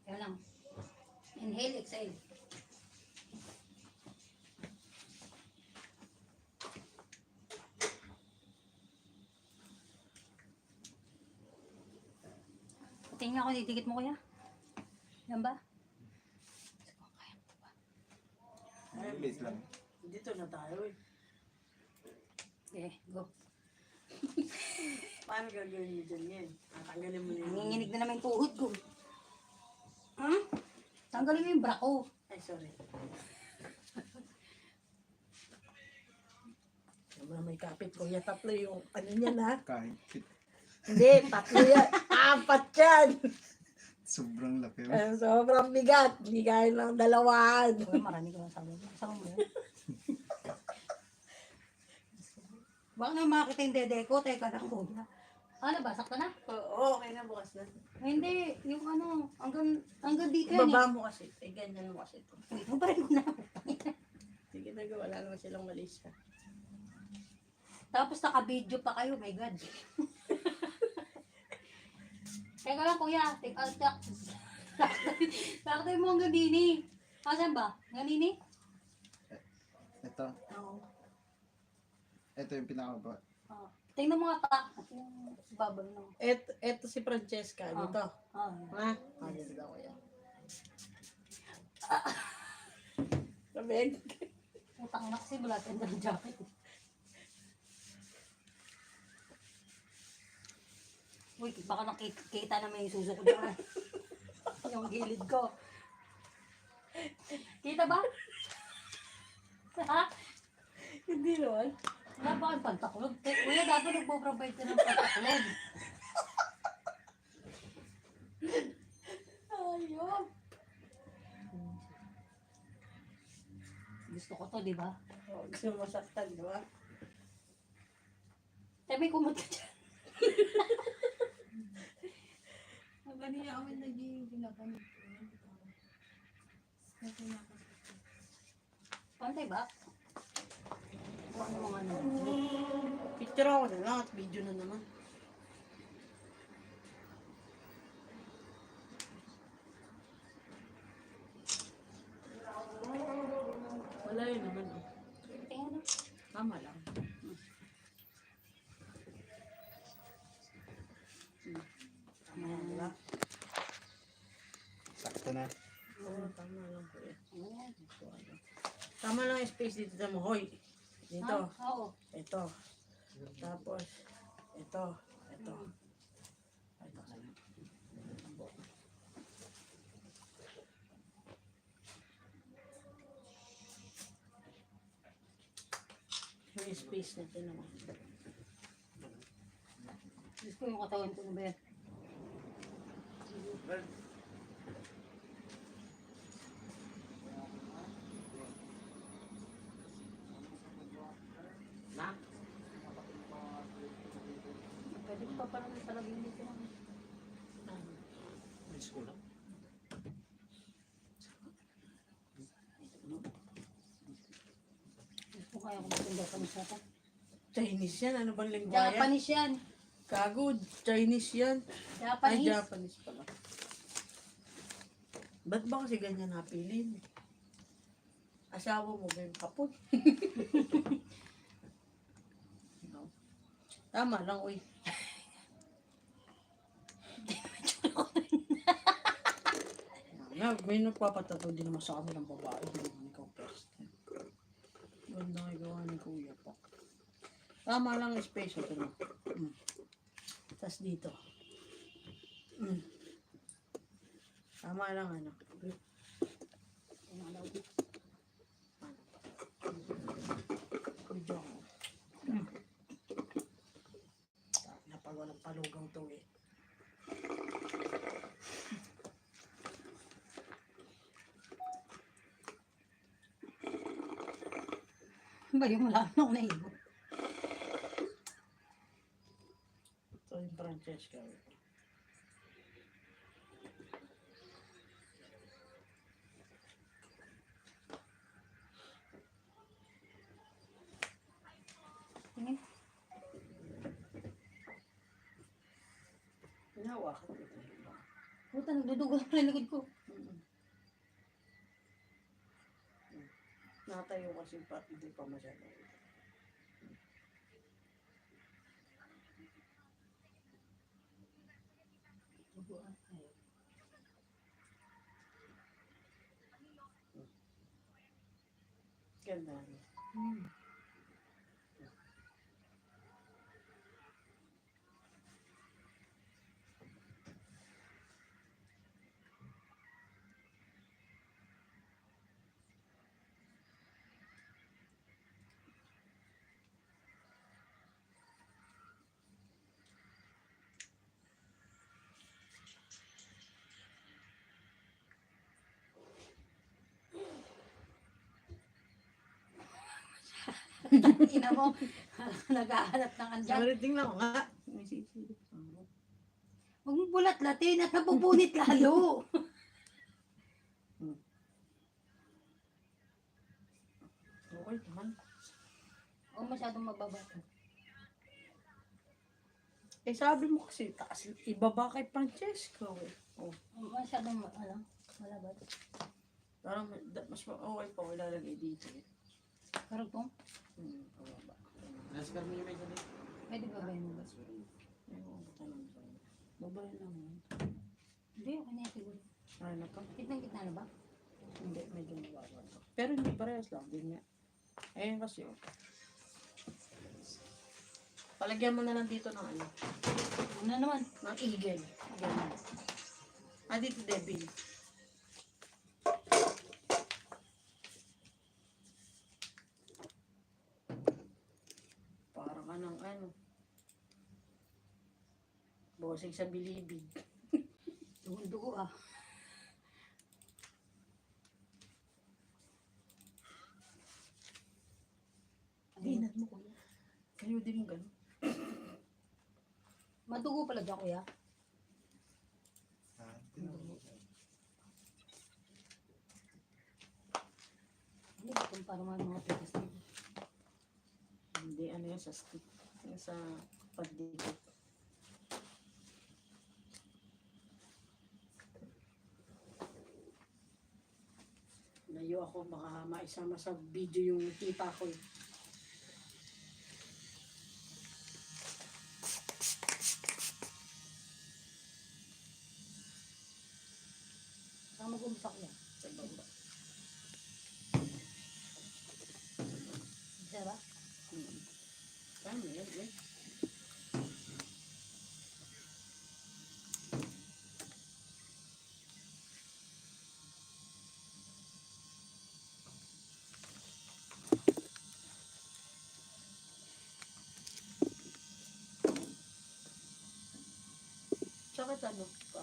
Kaya lang. Inhale, exhale. Tingnan ako, didikit mo kuya. Yan ba? Mabilis lang. Dito na tayo eh. Okay, go. Paano gagawin mo dyan yan? Tanggalin mo yun. Nanginginig na naman yung tuhod ko. Ha? Tanggalin mo yung bra ko. Ay, sorry. May kapit kuya, tatlo yung ano niyan ha? Kahit Hindi, tatlo yan. 4 yan. sobrang laki. Sobrang bigat. Hindi kaya ng dalawan. Marami ko lang sabi. Saan mo yun? Baka na makita yung dede ko. Teka lang ko. Ano ba? Sakta na? Oo, okay na bukas na. Ay, hindi. Yung ano, hanggang dito yan Ibaba mo kasi. Eh, ganyan mo kasi ito. eh. Ito pa rin mo na. Sige na, wala naman silang malis ka. Tapos naka-video pa kayo. My God. Teka lang kuya. Take out. Sakta mo hanggang dini. Asan ba? Ganini? Ito. Oo. Ito yung pinakaba. Oh. Tingnan mo nga pa. Yung babal no. Eto si Francesca. Ah. Dito. Ah. Ha? Dito daw kuya. Sabig. Utang na kasi wala tayong dalang jacket. Uy, baka nakikita na may suso ko dyan. Yung gilid ko. Kita ba? Ha? Hindi naman. Wala ba kang pantaklog? Kuya, dapat nagpo-provide ka ng pantaklog. Ayun. Gusto ko to, di ba? Gusto mo masaktan, di ba? Tayo may kumot ka dyan. Ganyan kami naging ginagamit. Pantay ba? Ano mga ano? Picture ako na lang at video na naman. Wala yun naman. Oh. Tingnan mo. Tama lang. Tama lang, di ba? Sakto na. Oo, tama lang po yan. Ano yan? Tama lang yung space dito sa Mohoy. Dito. Ha? Oo. Ito. Tapos, ito. Ito. Ito ka lang. Yung space na ito naman. Gusto ko yung katawan ko na ba yan? Na? Pwede ko pa parang talagin dito lang. Miss ko lang. Gusto ko kaya kung maganda pa sa akin. Chinese yan. Ano bang lingwa yan? Japanese yan. Gago, Chinese yan. Ay, Japanese. Japanese pala. Ba't ba kasi ganyan napili? Asawa mo ba yung kapon? No. Tama lang, uy. May nagpapatato din naman sa kanilang babae. Hindi naman ikaw first time. Ganda nga gawa ni Kuya pa. Tama lang yung space ito na. Tapos dito. Tama lang ano. Medyo ako. Napag walang palugaw to eh. Ba yung wala nang naibo. Ito yung Francesca. Tingin. Hinawakan ko ito. Puta, nagdudugo na yung likod ko. Natayo kasi pa, hindi pa masyado. Duguan. Ayaw. Ganda. Ina mo, naghahanap ng andyan. Sabi tingnan ko nga. May sisilip. Huwag mo bulat-latin at napupunit lalo. Okay naman. Huwag masyadong mababa. Eh sabi mo kasi, taas, ibaba kay Francesca. Oh. Masyadong, malabot. Parang mas okay pa ko ilalagay dito. Karugtong. Pababa. Nasa kami may dali. Pwede ba ba yun? Ayun, tanong sa'yo. Babae lang yun. Hindi, okay na yan siguro. Ay, naka. Kitnang-kitna na ba? Hindi, medyo mababa. Pero hindi parehas lang din nga. Ayun kasi oh. Palagyan mo na lang dito ng ano. Ano naman? Ng eagle. Ganyan. Ah, dito devil. Parang anong ano. Bosing sa bilibid. Dugo-dugo ah. Tingnan mo kuya. Kayo din mo gano'n. Madugo pala dyan, kuya. Hindi ba kung parang mga pitas dito? Hindi, ano yan sa stick. Yung sa pagdikit. Layo ako, baka maisama sa video yung kita ko. Saan mag-umisa kuya? Sa baba. Isa ba? Tama yan, eh. Sakit ano pa?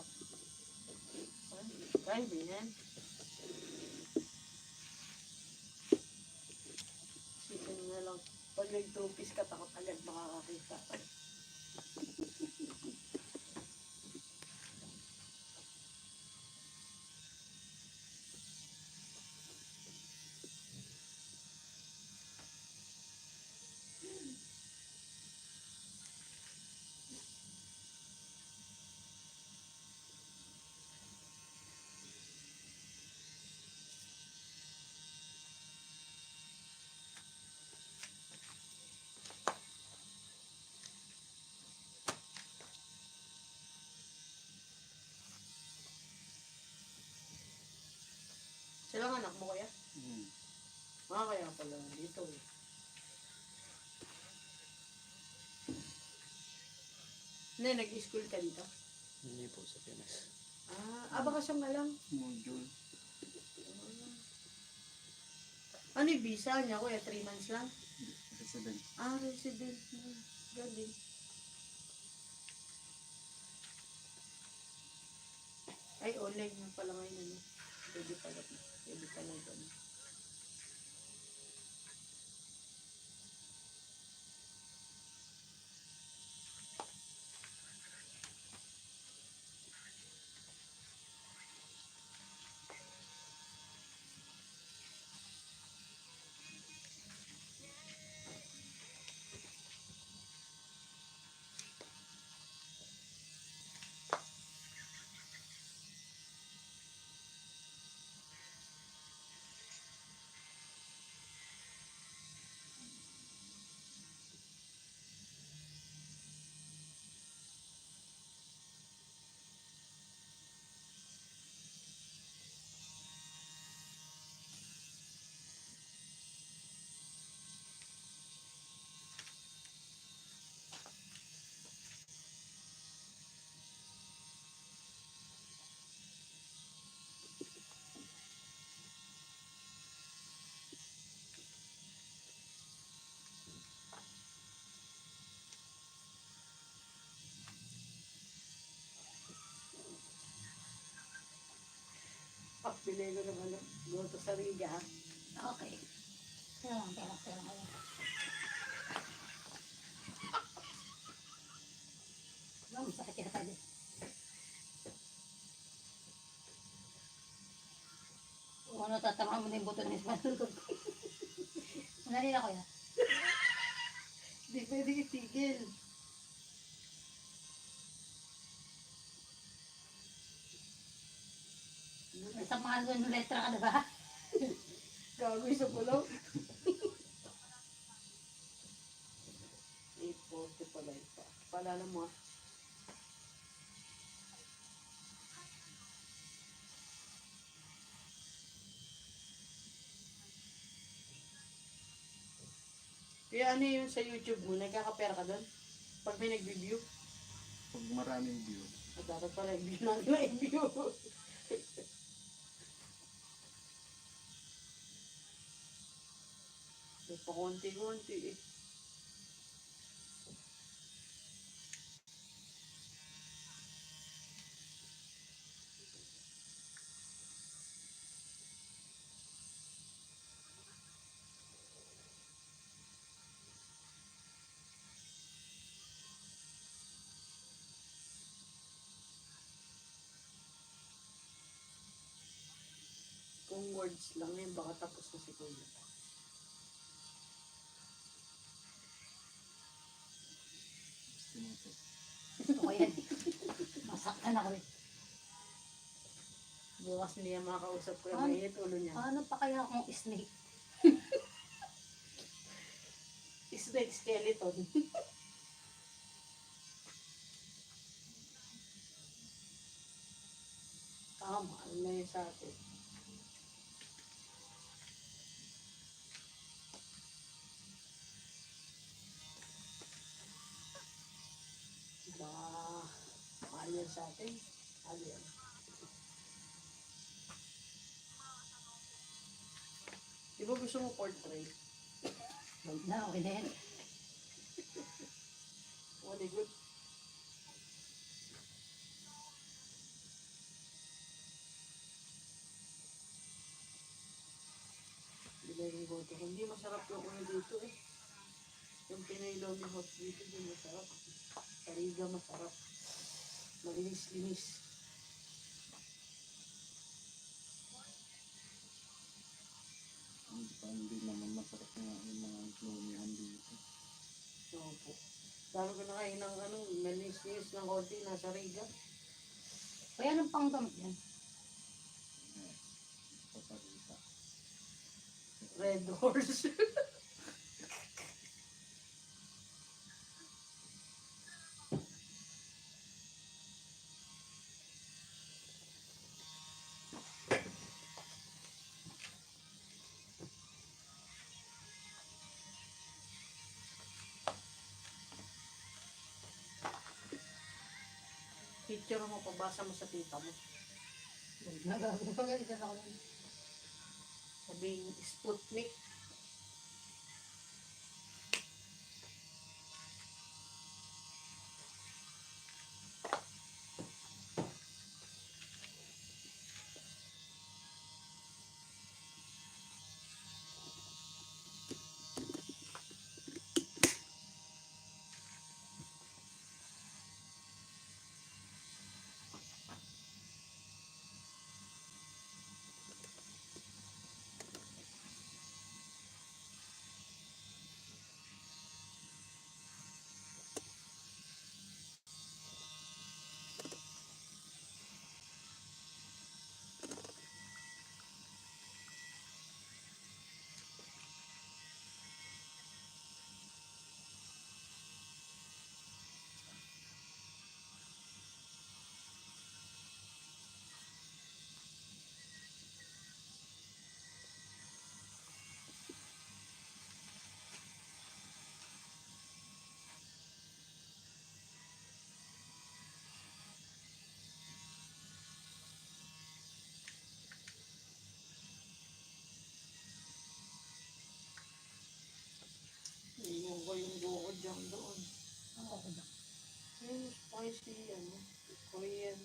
Kaya din yan. Sipin na lang. Pag nag-two-piece ka, takot agad makakakita. Dalawang anak mo kuya? Hmm. Kaya pala dito eh. Hindi, nag-school ka dito? Hindi po sa Pinas. Bakasyon nga lang. Module. Ano yung visa niya kuya? 3 months lang? Resident. Resident. Galing. Ay, online na pala ngayon ano. Pwede pala. Pwede pala doon. Bili ko ng ano, luto sa riga. Okay. Kaya lang. Sakit yung tabi. Ano, tatamaan mo na yung buto ng Ismael. Manalila ko yan. Hindi pwede itigil. Sa mga doon letra ka, diba? Gagawin sa pulo. 840 pala ito. Paalala mo ah. Kaya ano yun sa YouTube mo? Nagkakapera ka doon? Pag may nag-review? Pag maraming view. Dapat pala i-view natin na i-view. Pakunti-kunti eh. Kung words lang yun, baka tapos na si Kuya. Gusto mo to. Gusto ko yan. Masaktan ako eh. Bukas niya makakausap ko yung Ano? mainit ulo niya. Paano pa kaya akong snake? Snake skeleton. Tama, ano na yun sa atin. Mahal yan sa atin. Mahal yan. Di ba gusto mo portrait? Wag na, okay na yan. Very good. Bilagay ko ito. Hindi masarap yung ulo dito eh. Yung Pinoy Lomi Hot dito, hindi masarap. Sariga masarap. Malinis-linis. Hindi naman masarap nga yung mga lumihan dito. Oo po. Dami ko na kayo ng ano, malinis-linis ng konti, nasa riga. Kaya anong panggamit yan? Paparita. Red horse. Picture mo, pabasa mo sa tita mo. Nagagawin ako lang. Sabing Sputnik. Iyon ko yung buko dyan doon. Oo, ako ba? Yung spicy, Korean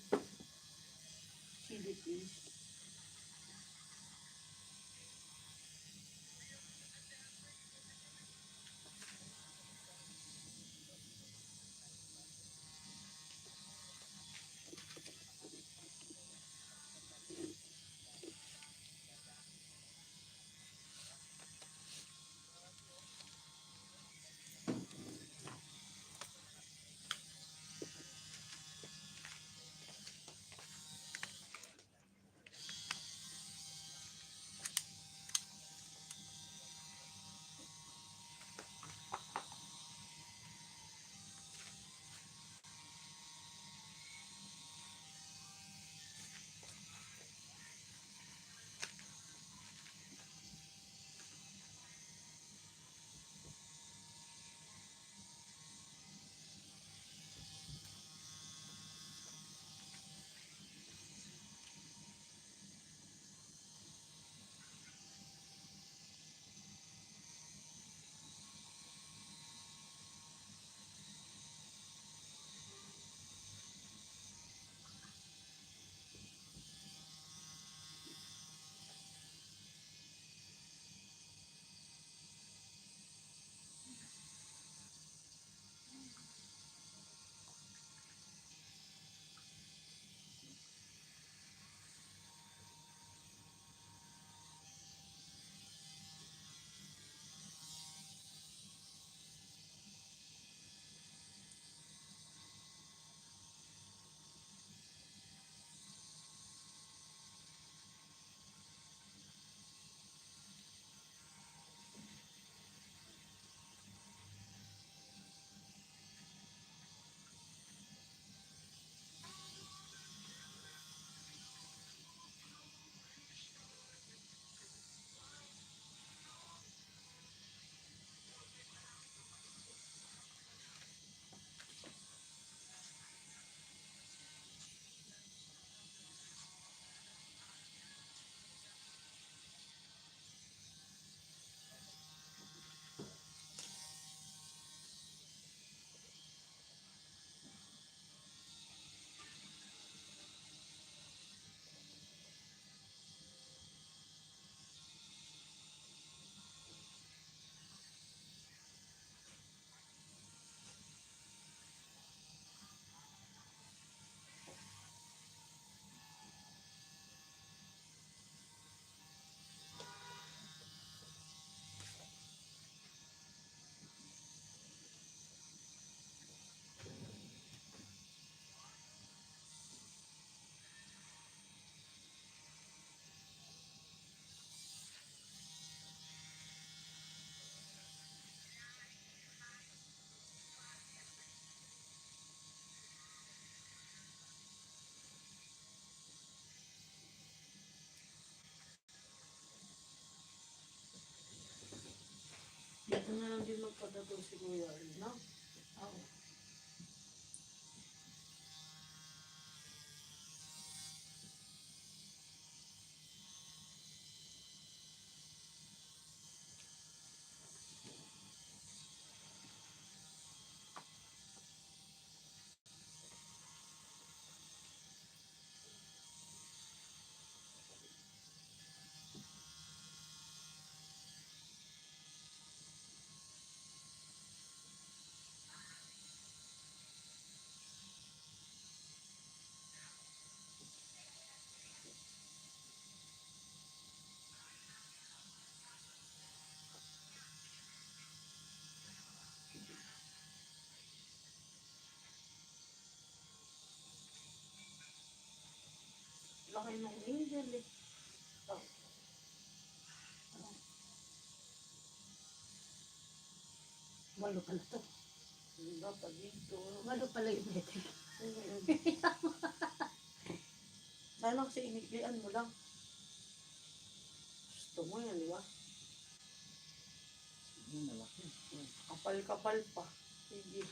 chili paste. Dito na lang din magpadato si Kuya, no? Oo. laki ng angel eh. Oh, Walo pala to. dapat dito. Walo pala yung metric. Sana kasi iniklian mo lang. Gusto mo yan, di ba? Sige, malaki. Kapal-kapal pa. Sige.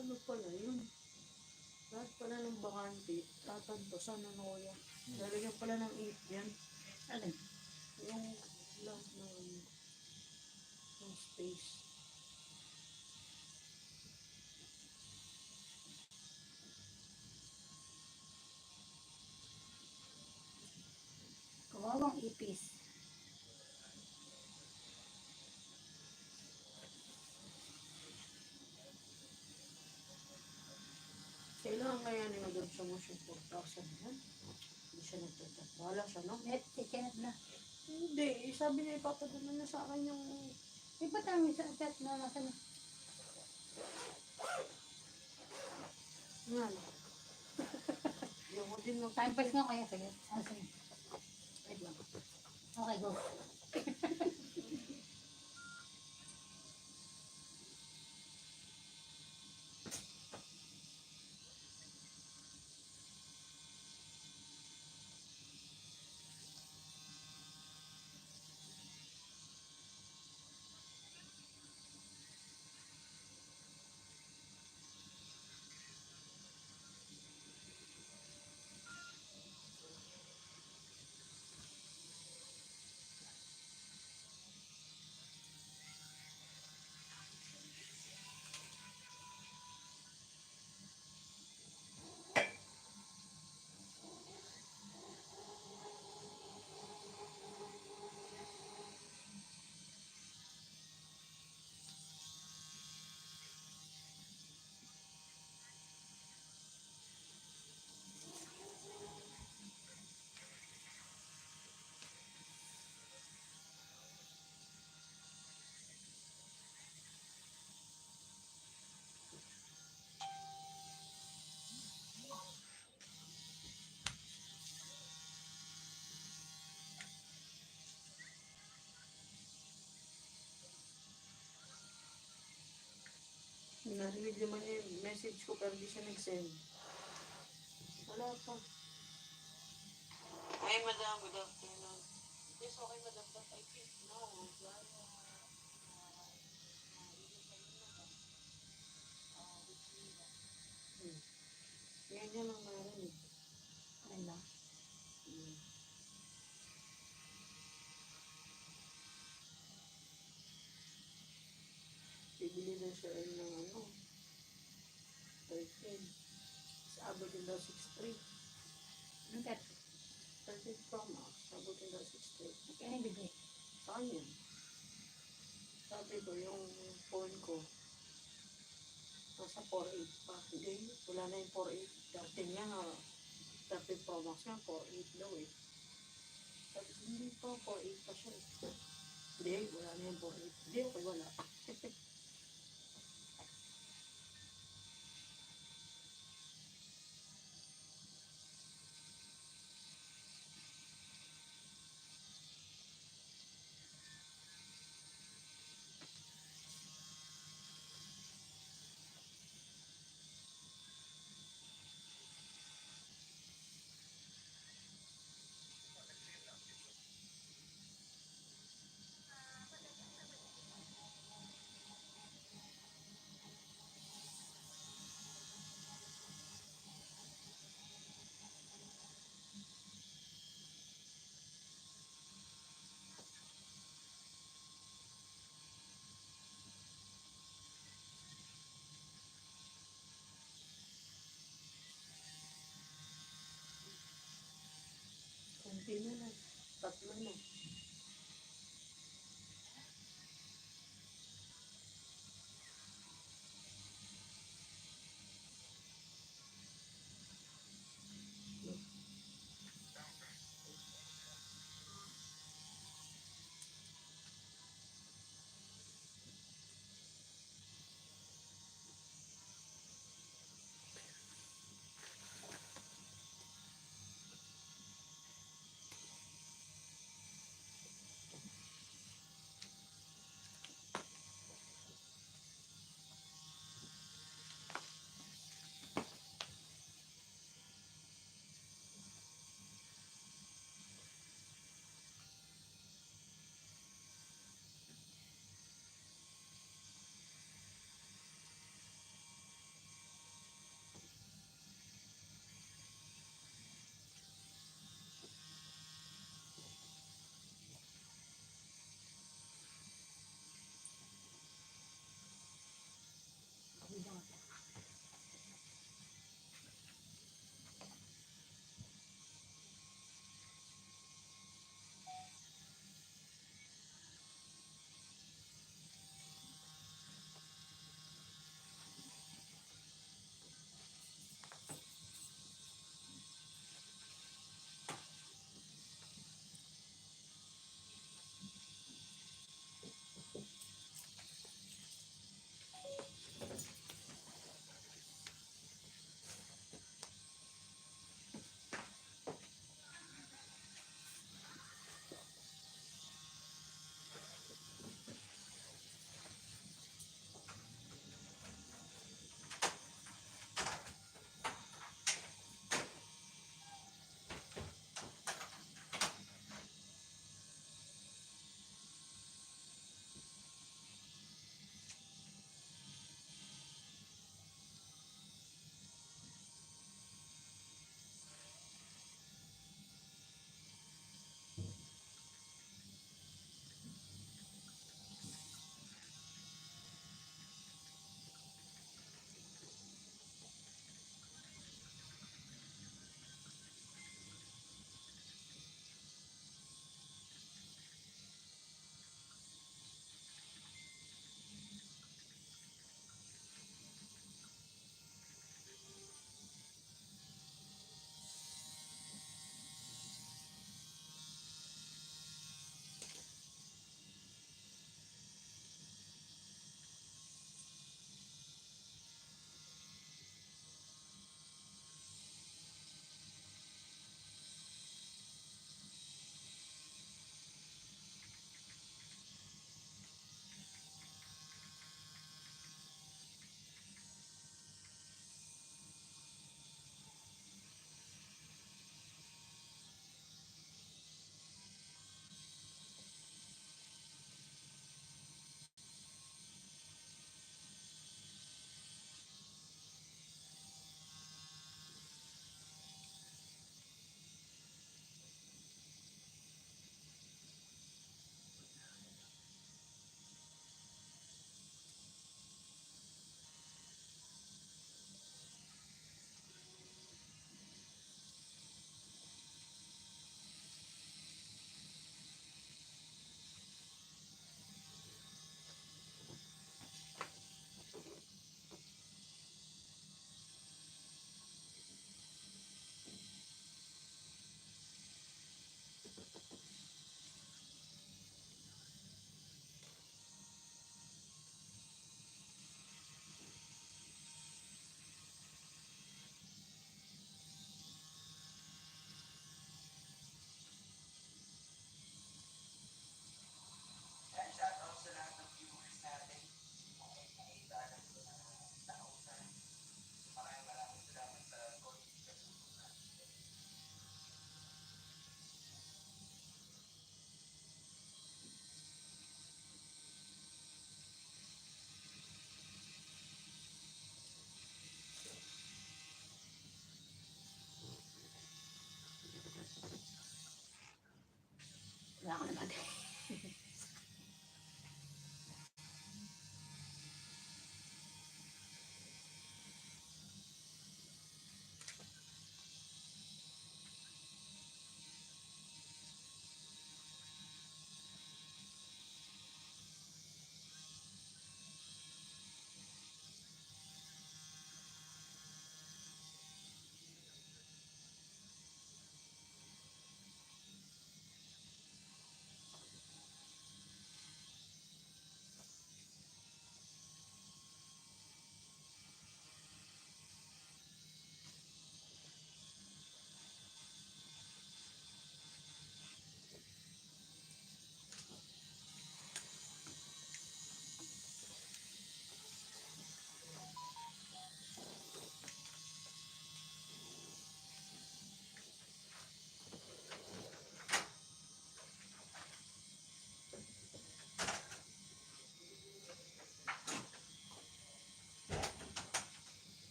Ano pala yun? Lahat pala ng bakante, tatantosan na kuya. Lalagyan pala ng 8 yan. Alin? Yung lahat ng space. Kawawang ipis. Kailangan kaya ni Madam Samos yung 4,000 yan? Hindi siya nagtatat. Wala siya, no? Net, chichenet na. Hindi. Sabi niya ipapadala na sa akin yung... May ba't ang isa chat na nasa na? Yan. Yung ko din mag... Time pass nga kaya. Sige. Ah, sige. Wait lang. Okay, go. Narinig naman yung message ko pero di siya nag-send. Wala pa. Hi, madam. Good afternoon. Yes, okay, madam. But I think no. Yan yan ang narinig. Ayun lang. Bibili na siya ng ano. 13. Abutin daw 6.3. Ang kat. 13 Pro Max. Abutin daw 6.3. Kaya nabigay. Sa kanya. Sabi ko yung phone ko. Nasa 4.8 pa. Hindi. Wala na yung 4.8. Dati niya nga. 13 Pro Max nga 4.8 daw eh. Sabi ko, hindi pa. 4.8 pa siya eh. Hindi. Wala na yung 4.8. Hindi. Okay. Wala.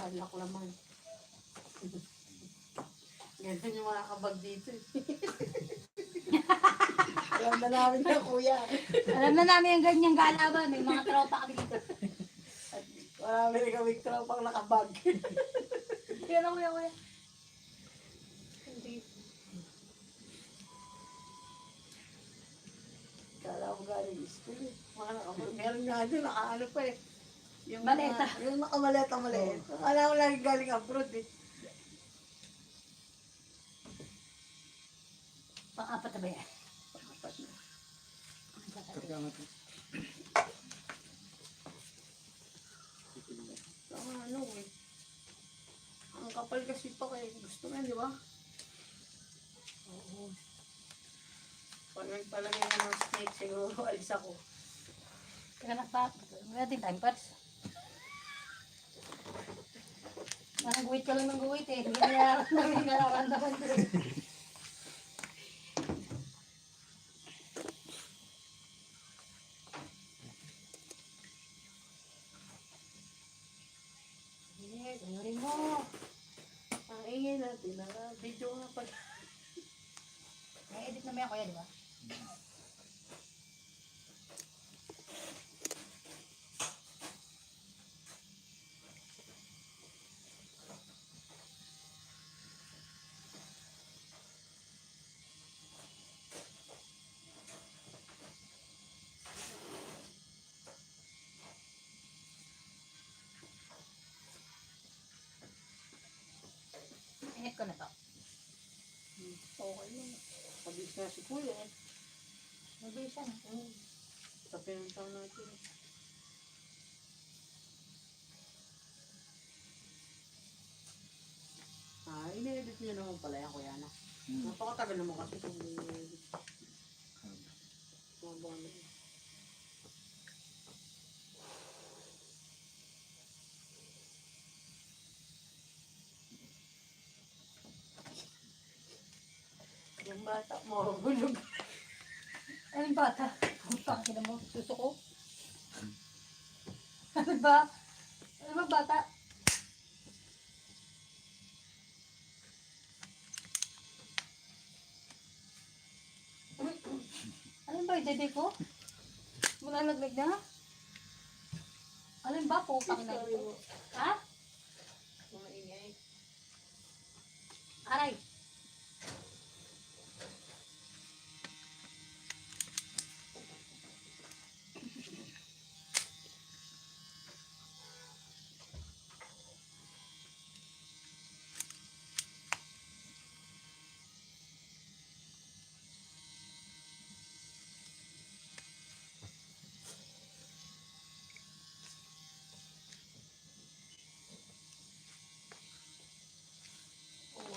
Padlock laman. Ganyan yung mga kabag dito eh. Alam na namin na kuya. Alam na namin yung ganyang galaban. May mga tropa kami dito. Marami rin kaming tropang nakabag. Yan ang kuya. Hindi. Kala ko galing school eh. Mga nakabag. Meron nga din, nakaano pa eh. Yung Maleta. Yung nakamaleta maliit. Akala ko lagi galing abroad eh. Pang-apat na ba yan? Apat na. Karga natin. Saka ano eh. Ang kapal kasi pa kayo. Gusto mo yun, di ba? Oo. Pag nagpalagay ng mga snake, siguro alis ako. Kaya nagpa... May ating time pass. Parang guwit ka lang ng guwit eh. Hindi nararamdaman ko eh. Yes, Tunurin mo. ang ingay natin. Naka-video nga pag... May edit naman yan kuya, di ba? Init ko na to. Okay lang. Pabis nga si Kuya eh. Mabilis yan. Sa pinuntaw natin. Ini-edit niyo naman pala yan, Kuya na. Napakatagal naman kasi kung ini-edit. Mga buwan na yun. Yung bata, mahulog. Anong bata? Ang pakina mo, suso ko. Ano ba? Ano ba bata? Ano ba yung dede ko? Mula laglag na? Ano ba po? Pakina Sorry ko. mo. Ha? Mga ingay. Aray.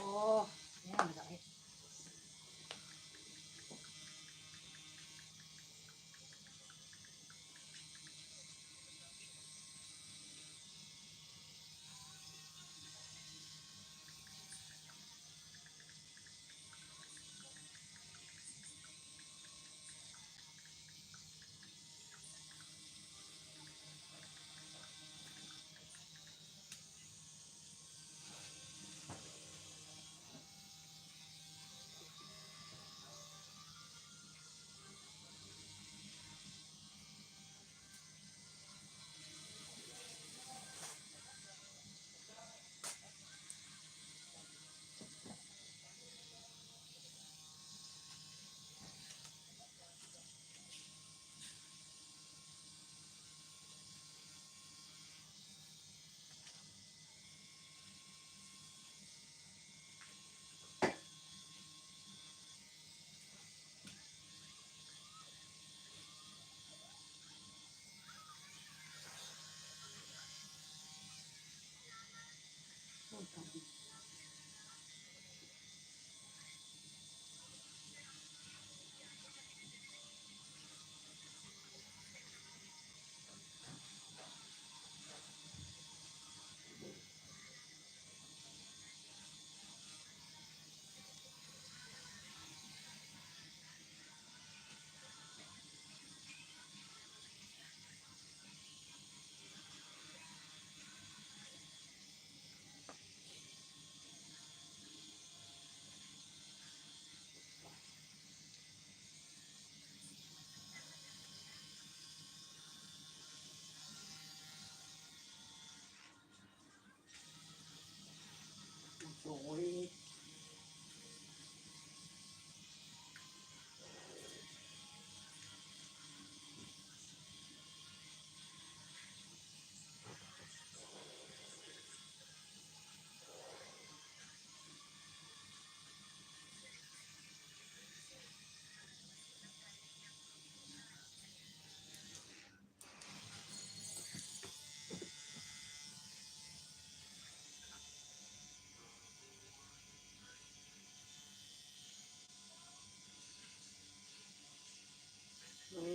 Oo.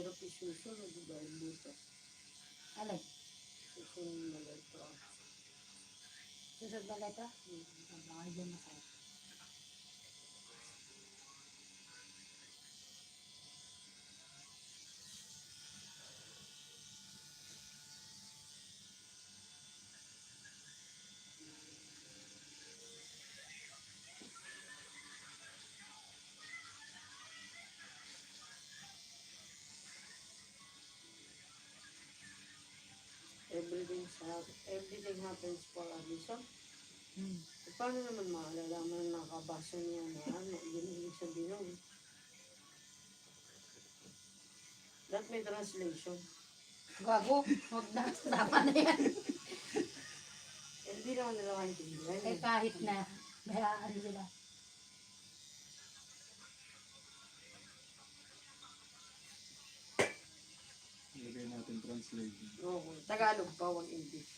mahirap isusunod, diba? Yung butas. Alay, Susunod na letra. susod na letra? Baka dyan masaya. Everything happens for a reason. Hmm. E, paano naman maalalaman na nakabasa niya na ano, yun ibig sabihin nun? That may translation. Gago, huwag na. Tama na yan. Hindi naman nila maintindihan. Eh kahit na, bayaan sila. Ilagay natin translation. Oo, Tagalog pa, wag English.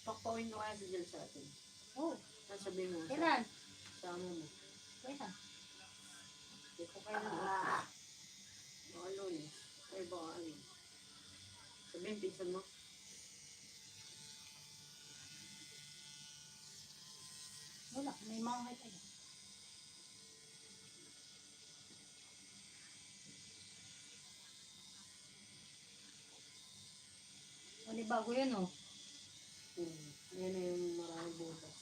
Pakpawin mo kaya si Jill sa atin. Oh, Sasabihin mo, kailan? sama mo. Kailan? Hindi ko kaya na. Baka Lunes. Ay, baka ano. Sabihin, pinsan mo. Wala, may mga kita yan. Wala bago yun oh. Yan na yung maraming butas.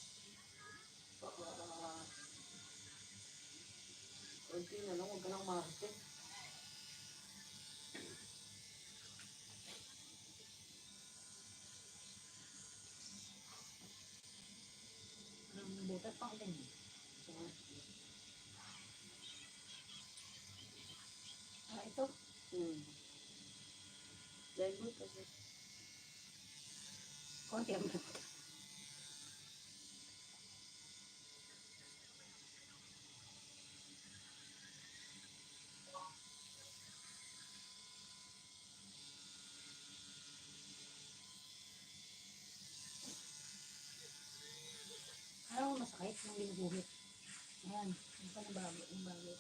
Kunti na lang, huwag ka nang market. Ang butas pang din. Ah, ito. Dahil butas eh. Konti ang butas. Alam mo masakit nung ginuguhit. Ayan, yung pa na bago, yung bago.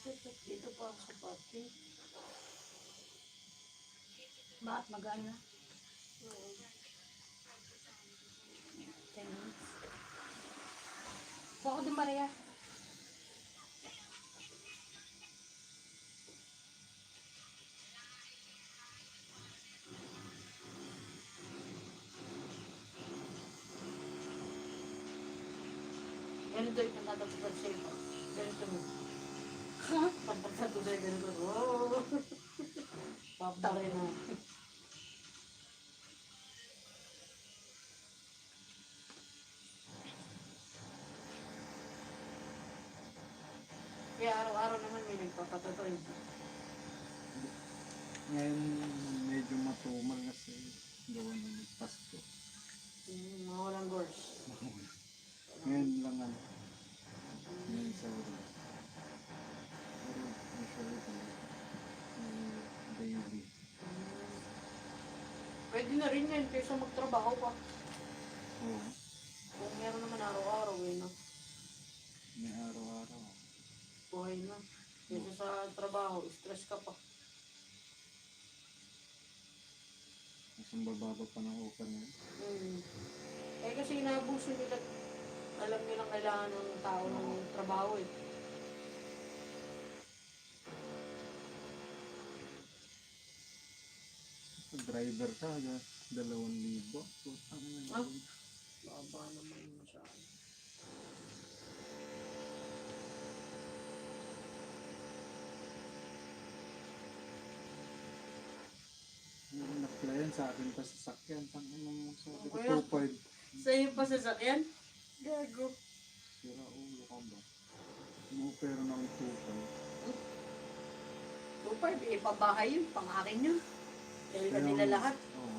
Dito pa sa parking. Bakit magaan na? Oo. 10 minutes. So ako din Maria. Ganito yung pagkatapos sa iyo. Ganito mo. Ha? Pagkatapos sa iyo, ganito. Oh! Paptari na. Kaya araw-araw naman may nagpapatatoy. Ngayon medyo matumal kasi gawa ng Pasko. Mga walang gores. Ngayon lang ano. Ngayon sa oras. Pero usually talaga. Daily. Pwede na rin yan kaysa magtrabaho pa. Oo. Kung meron naman araw-araw eh, no? May araw-araw. Buhay na. Kaysa sa trabaho, stress ka pa. Mas ang bababa pa ng offer na yun. Eh kasi inaabuso nila. Alam nilang kailangan ng tao ng trabaho eh. Pag driver ka, 2,000. Putang ina. Ah? Baba naman masyado. Yung na-plan sa akin pa sasakyan. Tangin mo sabi ko, Kuya. 2.5. Sa iyo pa sasakyan? Gago. Sira ulo ka ba? Umupero ng 2.5. 2.5, eh, pabahay yun, pang akin yun. Dahil kanila lahat. Oo.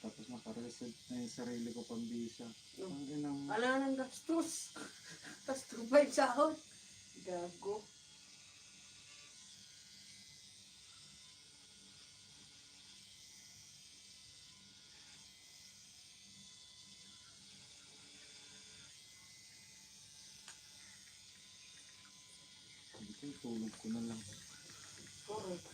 Tapos nakareset na yung sarili ko pang visa. Ang inang Wala nang gastos. Tapos 2.5 sahod. Gago. hindi ko tulog ko na lang. Correct.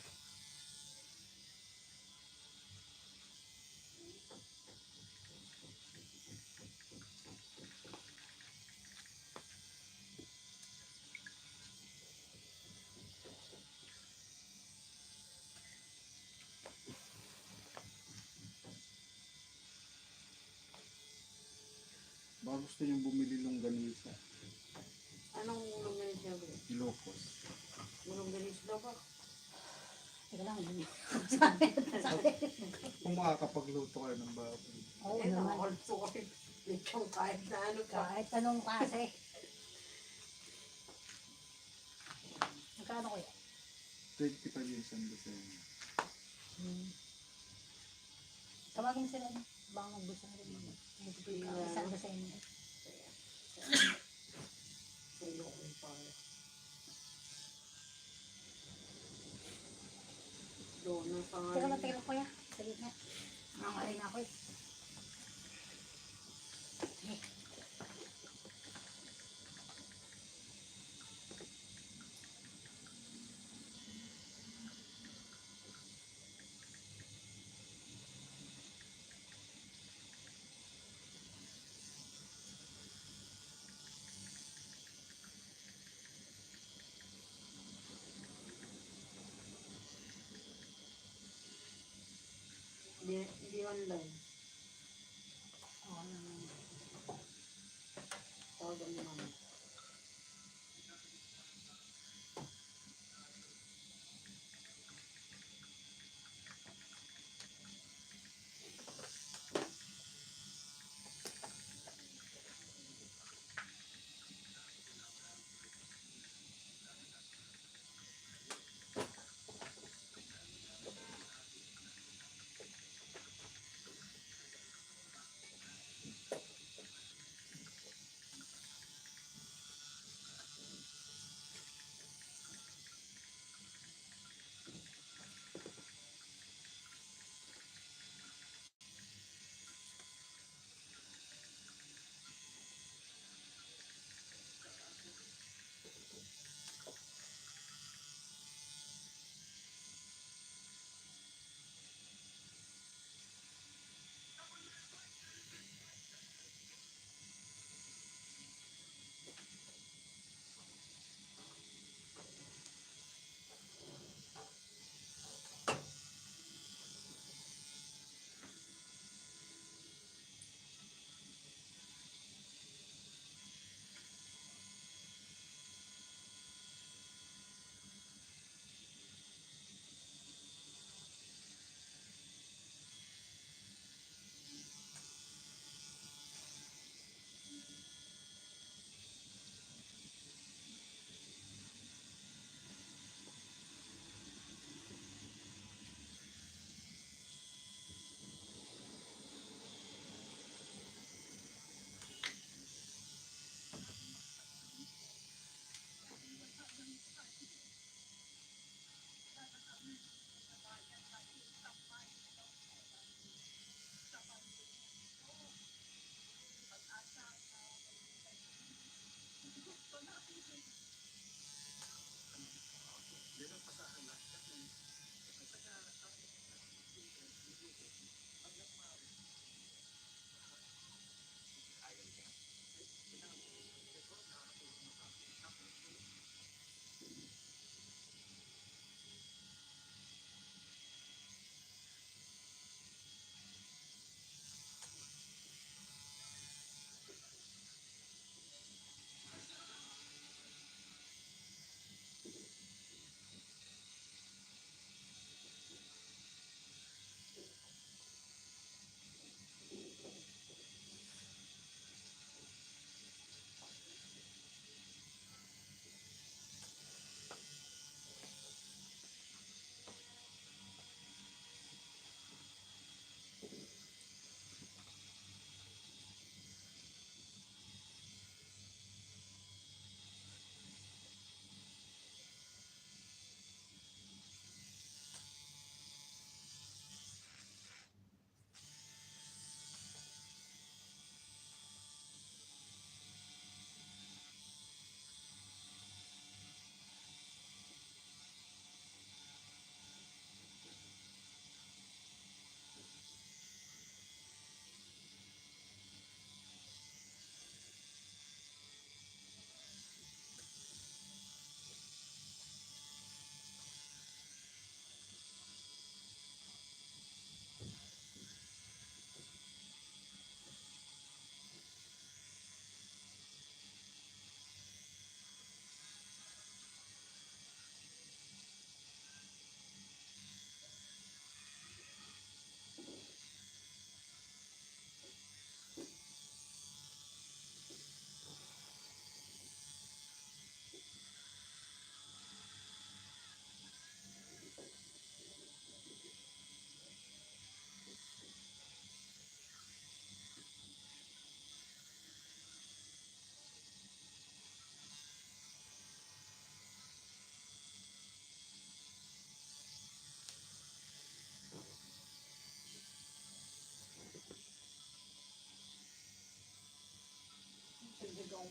Baka gusto niyong bumili longganisa. Anong longganisa niya ba? Ilocos. Longganisa daw ba? Teka lang. Kung makakapagluto kayo ng baboy. Oo Eh, naman. nakalso ko eh. Lechong kahit na ano pa. Kahit anong klase. Magkano kuya? 25 yung San Vicente. Tawagin sila. Baka magbusa rin mo. Isang dosen. Sa iyo ko yung pala. Doon ang pangalan. Teka lang kuya. Salit nga. Nangalay na ako eh.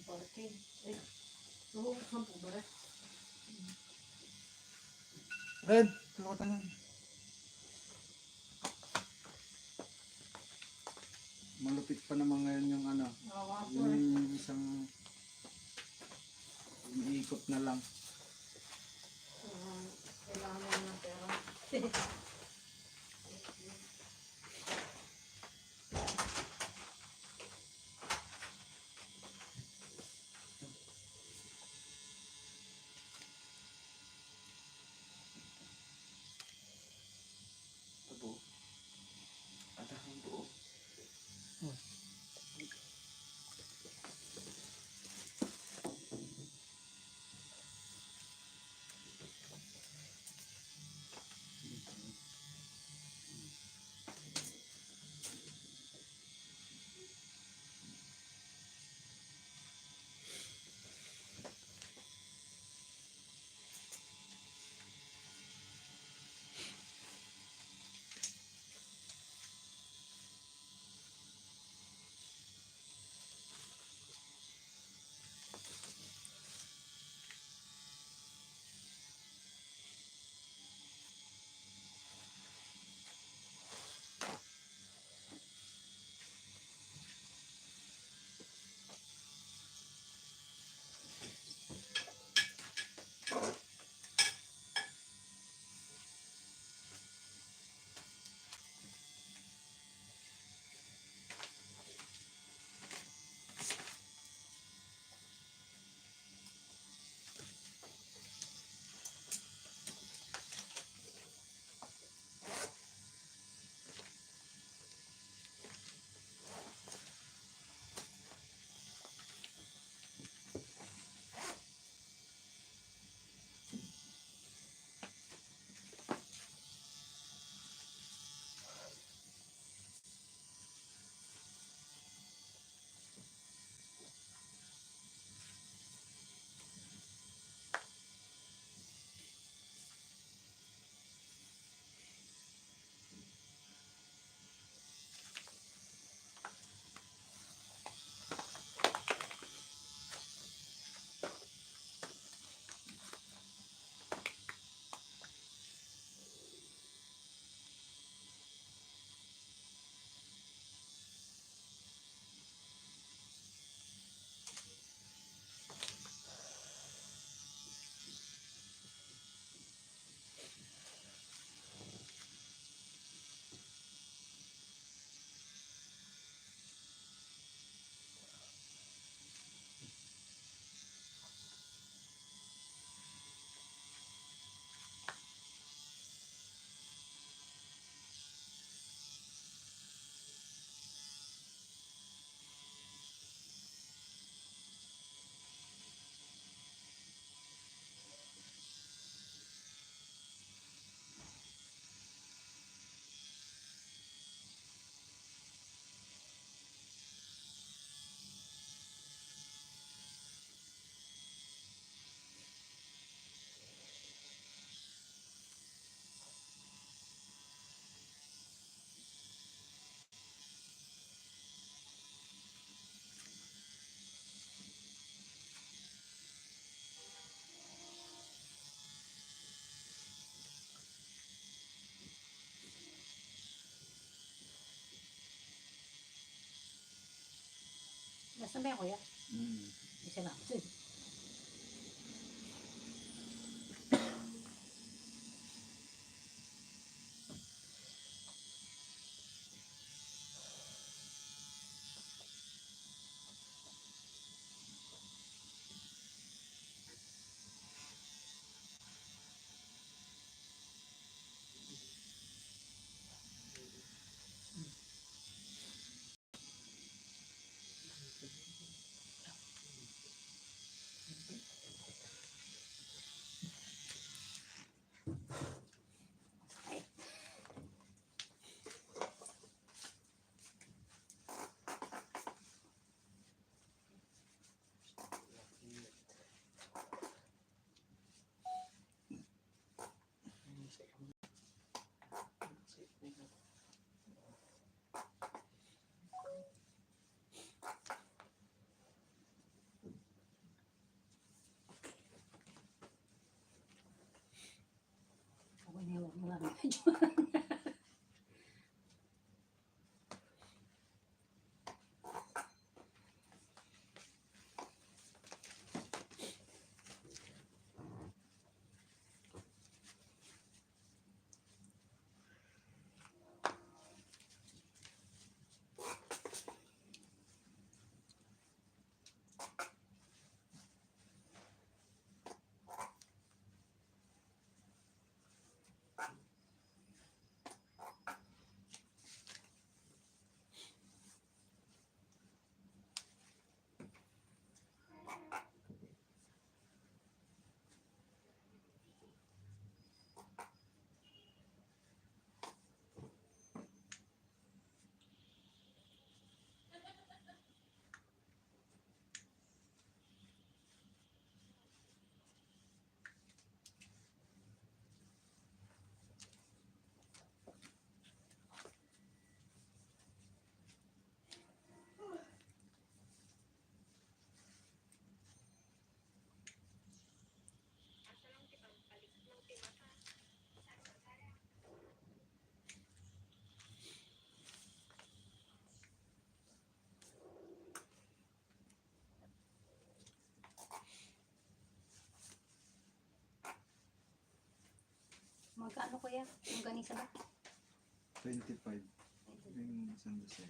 parking. Eh, oo, 10 ba? Red, tulungan ka na. Malupit pa naman ngayon yung ano, Awa po eh. yung isang umiikot na lang. Kailangan mo ng pera. Abo. Ada kang buo. Nasaan ba yung kuya? Mm. Isa lang. Magkano kuya? Yung ganisa ba? 25. Yung isang dosen.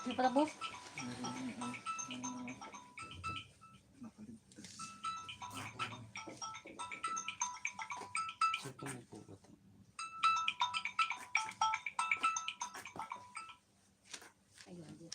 Ano pala boss? Meron yung nakaligtas. Saan pa mo po ba ito? Ayun.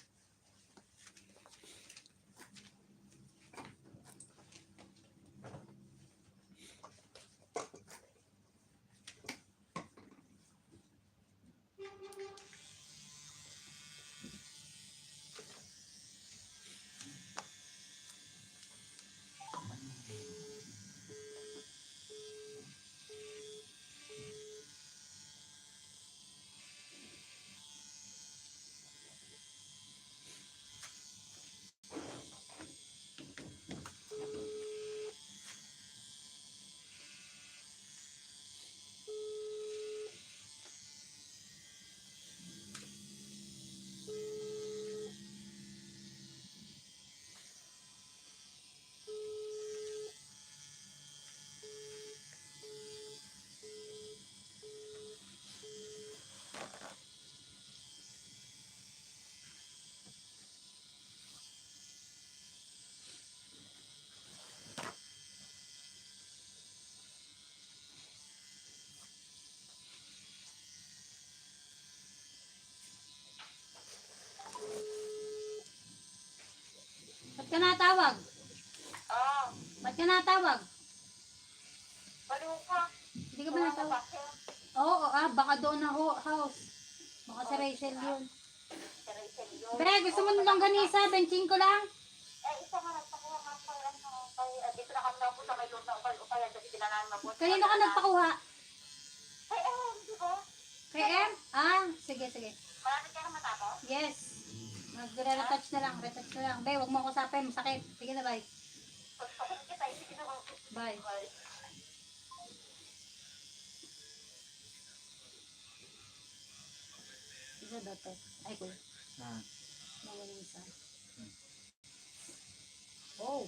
Ba't ka natawag? Ah, Ba't ka natawag? baliw ka. Hindi ka ba natawag? Oo, baka doon na house. Baka sa Rachel yun. Be, gusto mo ng longganisa? Benching ko lang. Isa nga nagpakuha nga pa lang kay dito na kami na po sa may lupa o kaya dito tinanan mo. Kanino ka nagpakuha? Ay, hindi ko. Kay M? Sige, sige. Marami ka naman ako. Yes. Magre-retouch na lang, retouch na lang. Be, huwag mo ako sapin, masakit. Sige na, bye. Pagpapit kita, hindi na ako. Bye. Isa dapat. Ay, kuya. Ah, Longganisa. Oh.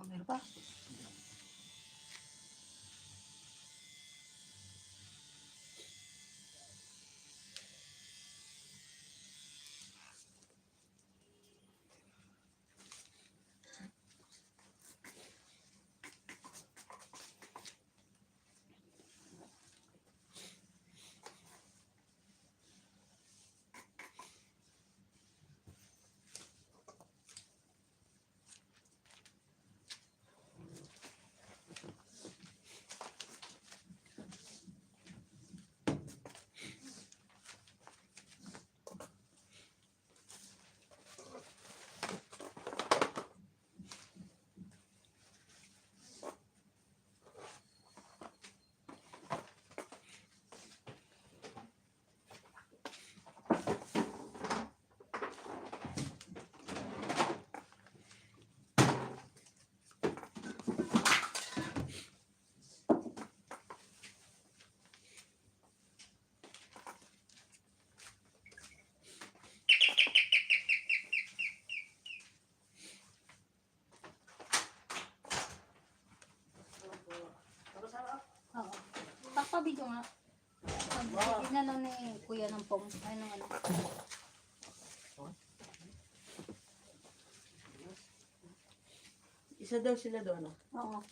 Meron pa? ano ni Kuya ng pong. Ay, ng ano. Isa daw sila doon, ano? Oo.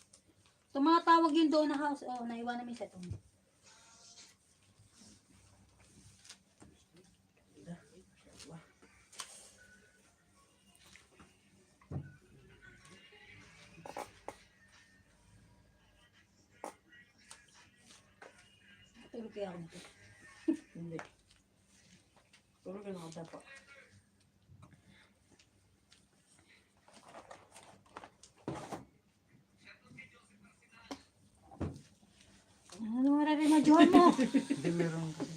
Tumatawag yung doon na house. Oo, naiwan namin sa itong. Tulog kaya ako nito. Hindi. Tulog ka na pa. Ano mararimadyohan mo? Hindi meron kasi.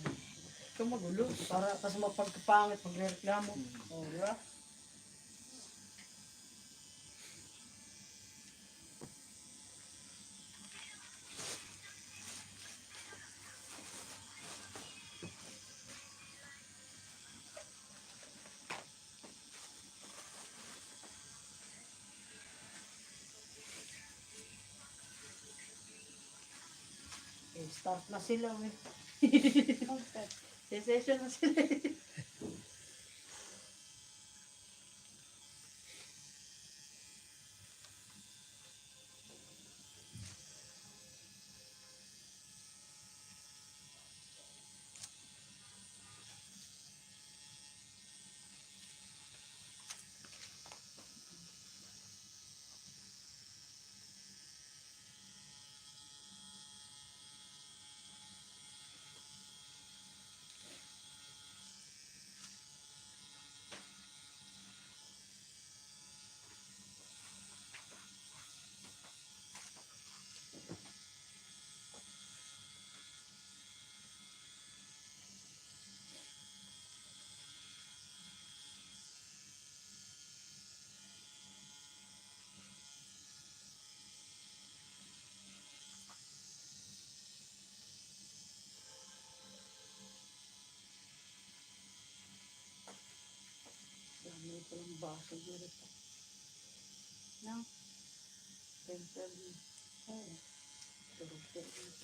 Ikaw magulo. Para kasi mapagkapangit, magre-reklamo. Oh, di ba? Eh, start na sila, eh. Session na sila. Dami ko lang baso dito. Nang? Pencil. Oh. Turog-turog.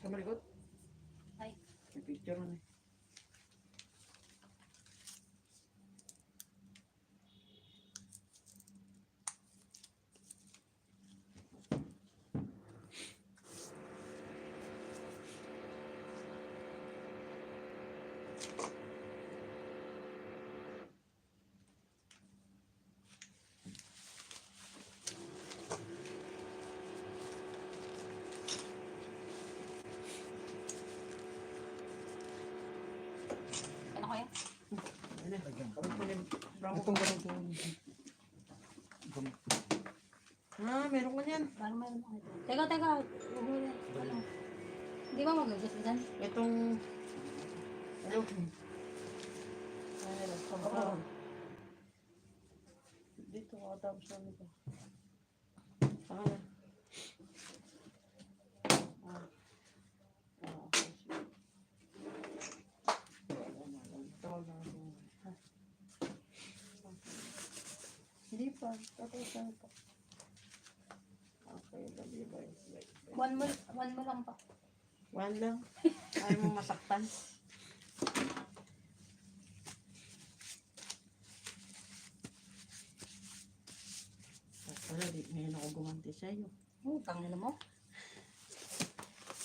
Kamalikot? Ay. May picture na eh. Itong ganito. Meron ka niyan. Parang mayroon ako ito. Teka. Uhuli. Ano? Hindi ba magagasgasan? Itong... Ano? Ay, sabaw. Dito ako tapos na nito. Saka na. Okay. Hindi pa. Tapos na ito. Okay, gabi ba? One mo lang pa. One lang. Ayaw mo masaktan. Wala, di ngayon ako gumanti sa'yo. Tangin mo.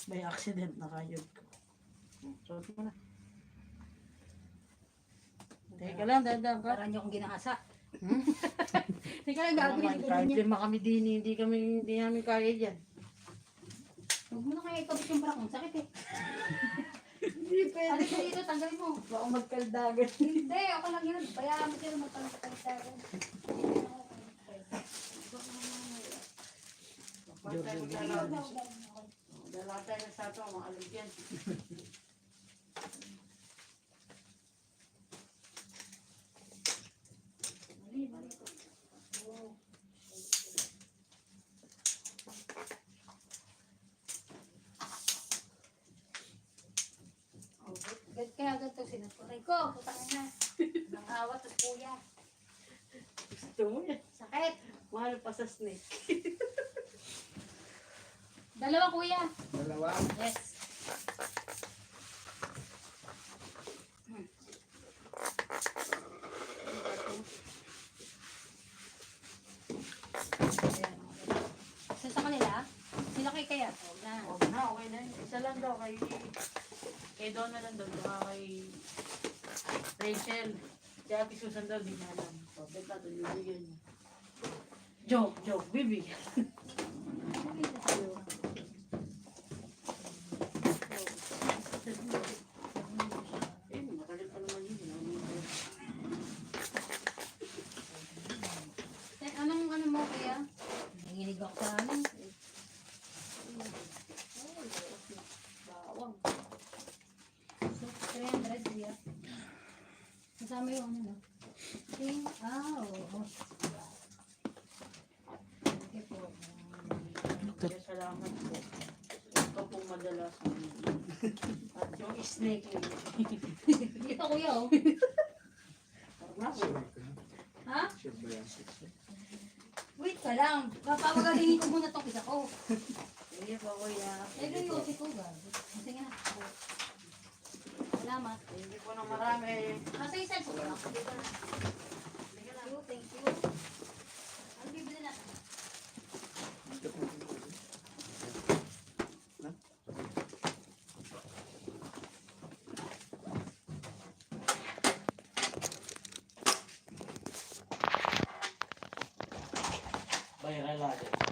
May accident na kayo ko. Suot mo na. Teka lang, dadang ka. Parang niyo akong ginahasa. Teka lang, gagawin ko Kahit niya. lima kami din, hindi namin kaya dyan. Huwag mo na kaya ikabit yung bra ko. Sakit eh. Hindi Ano ka dito, tanggalin mo. Baka magkaldagan. Hindi, ako lang yun. Bayaan mo sila magpapagpagpagpag. Dala tayo na sa ito, mga alagyan. Kaya agad ito sinuturay ko. Putangin na. Nang awat, tapos kuya. Gusto mo yan. Sakit. Mahal pa sa snake. Dalawa kuya. Dalawa. Yes. Ayan. Isa sa kanila? Sila kay kaya? Huwag na. Huwag na, okay na yun. Isa lang daw kay Donna lang daw, saka kay Rachel. Si Ate Susan daw, di na alam. So, bet natin, bibigyan niya. Joke, bibigyan. Eh, matagal pa naman yun. Anong ano mo kaya? Nanginig ako sa ano. Bawang. So, 300 kuya. Kasama yung ano no? Oo. Okay po. Kaya salamat po. Ito pong madalas. At yung snake lady. Dito kuya oh. Parang Sure ka. Ha? Sure ba yan? Wait ka lang. Papagalingin ko muna tong isa ko. Sige po, kuya. Eh, yung yosi ko gago. Sige na. Salamat. Hindi po na marami. Nasa yung cellphone ko lang. Dito na. Thank you. Ano bibili natin? Viral natin.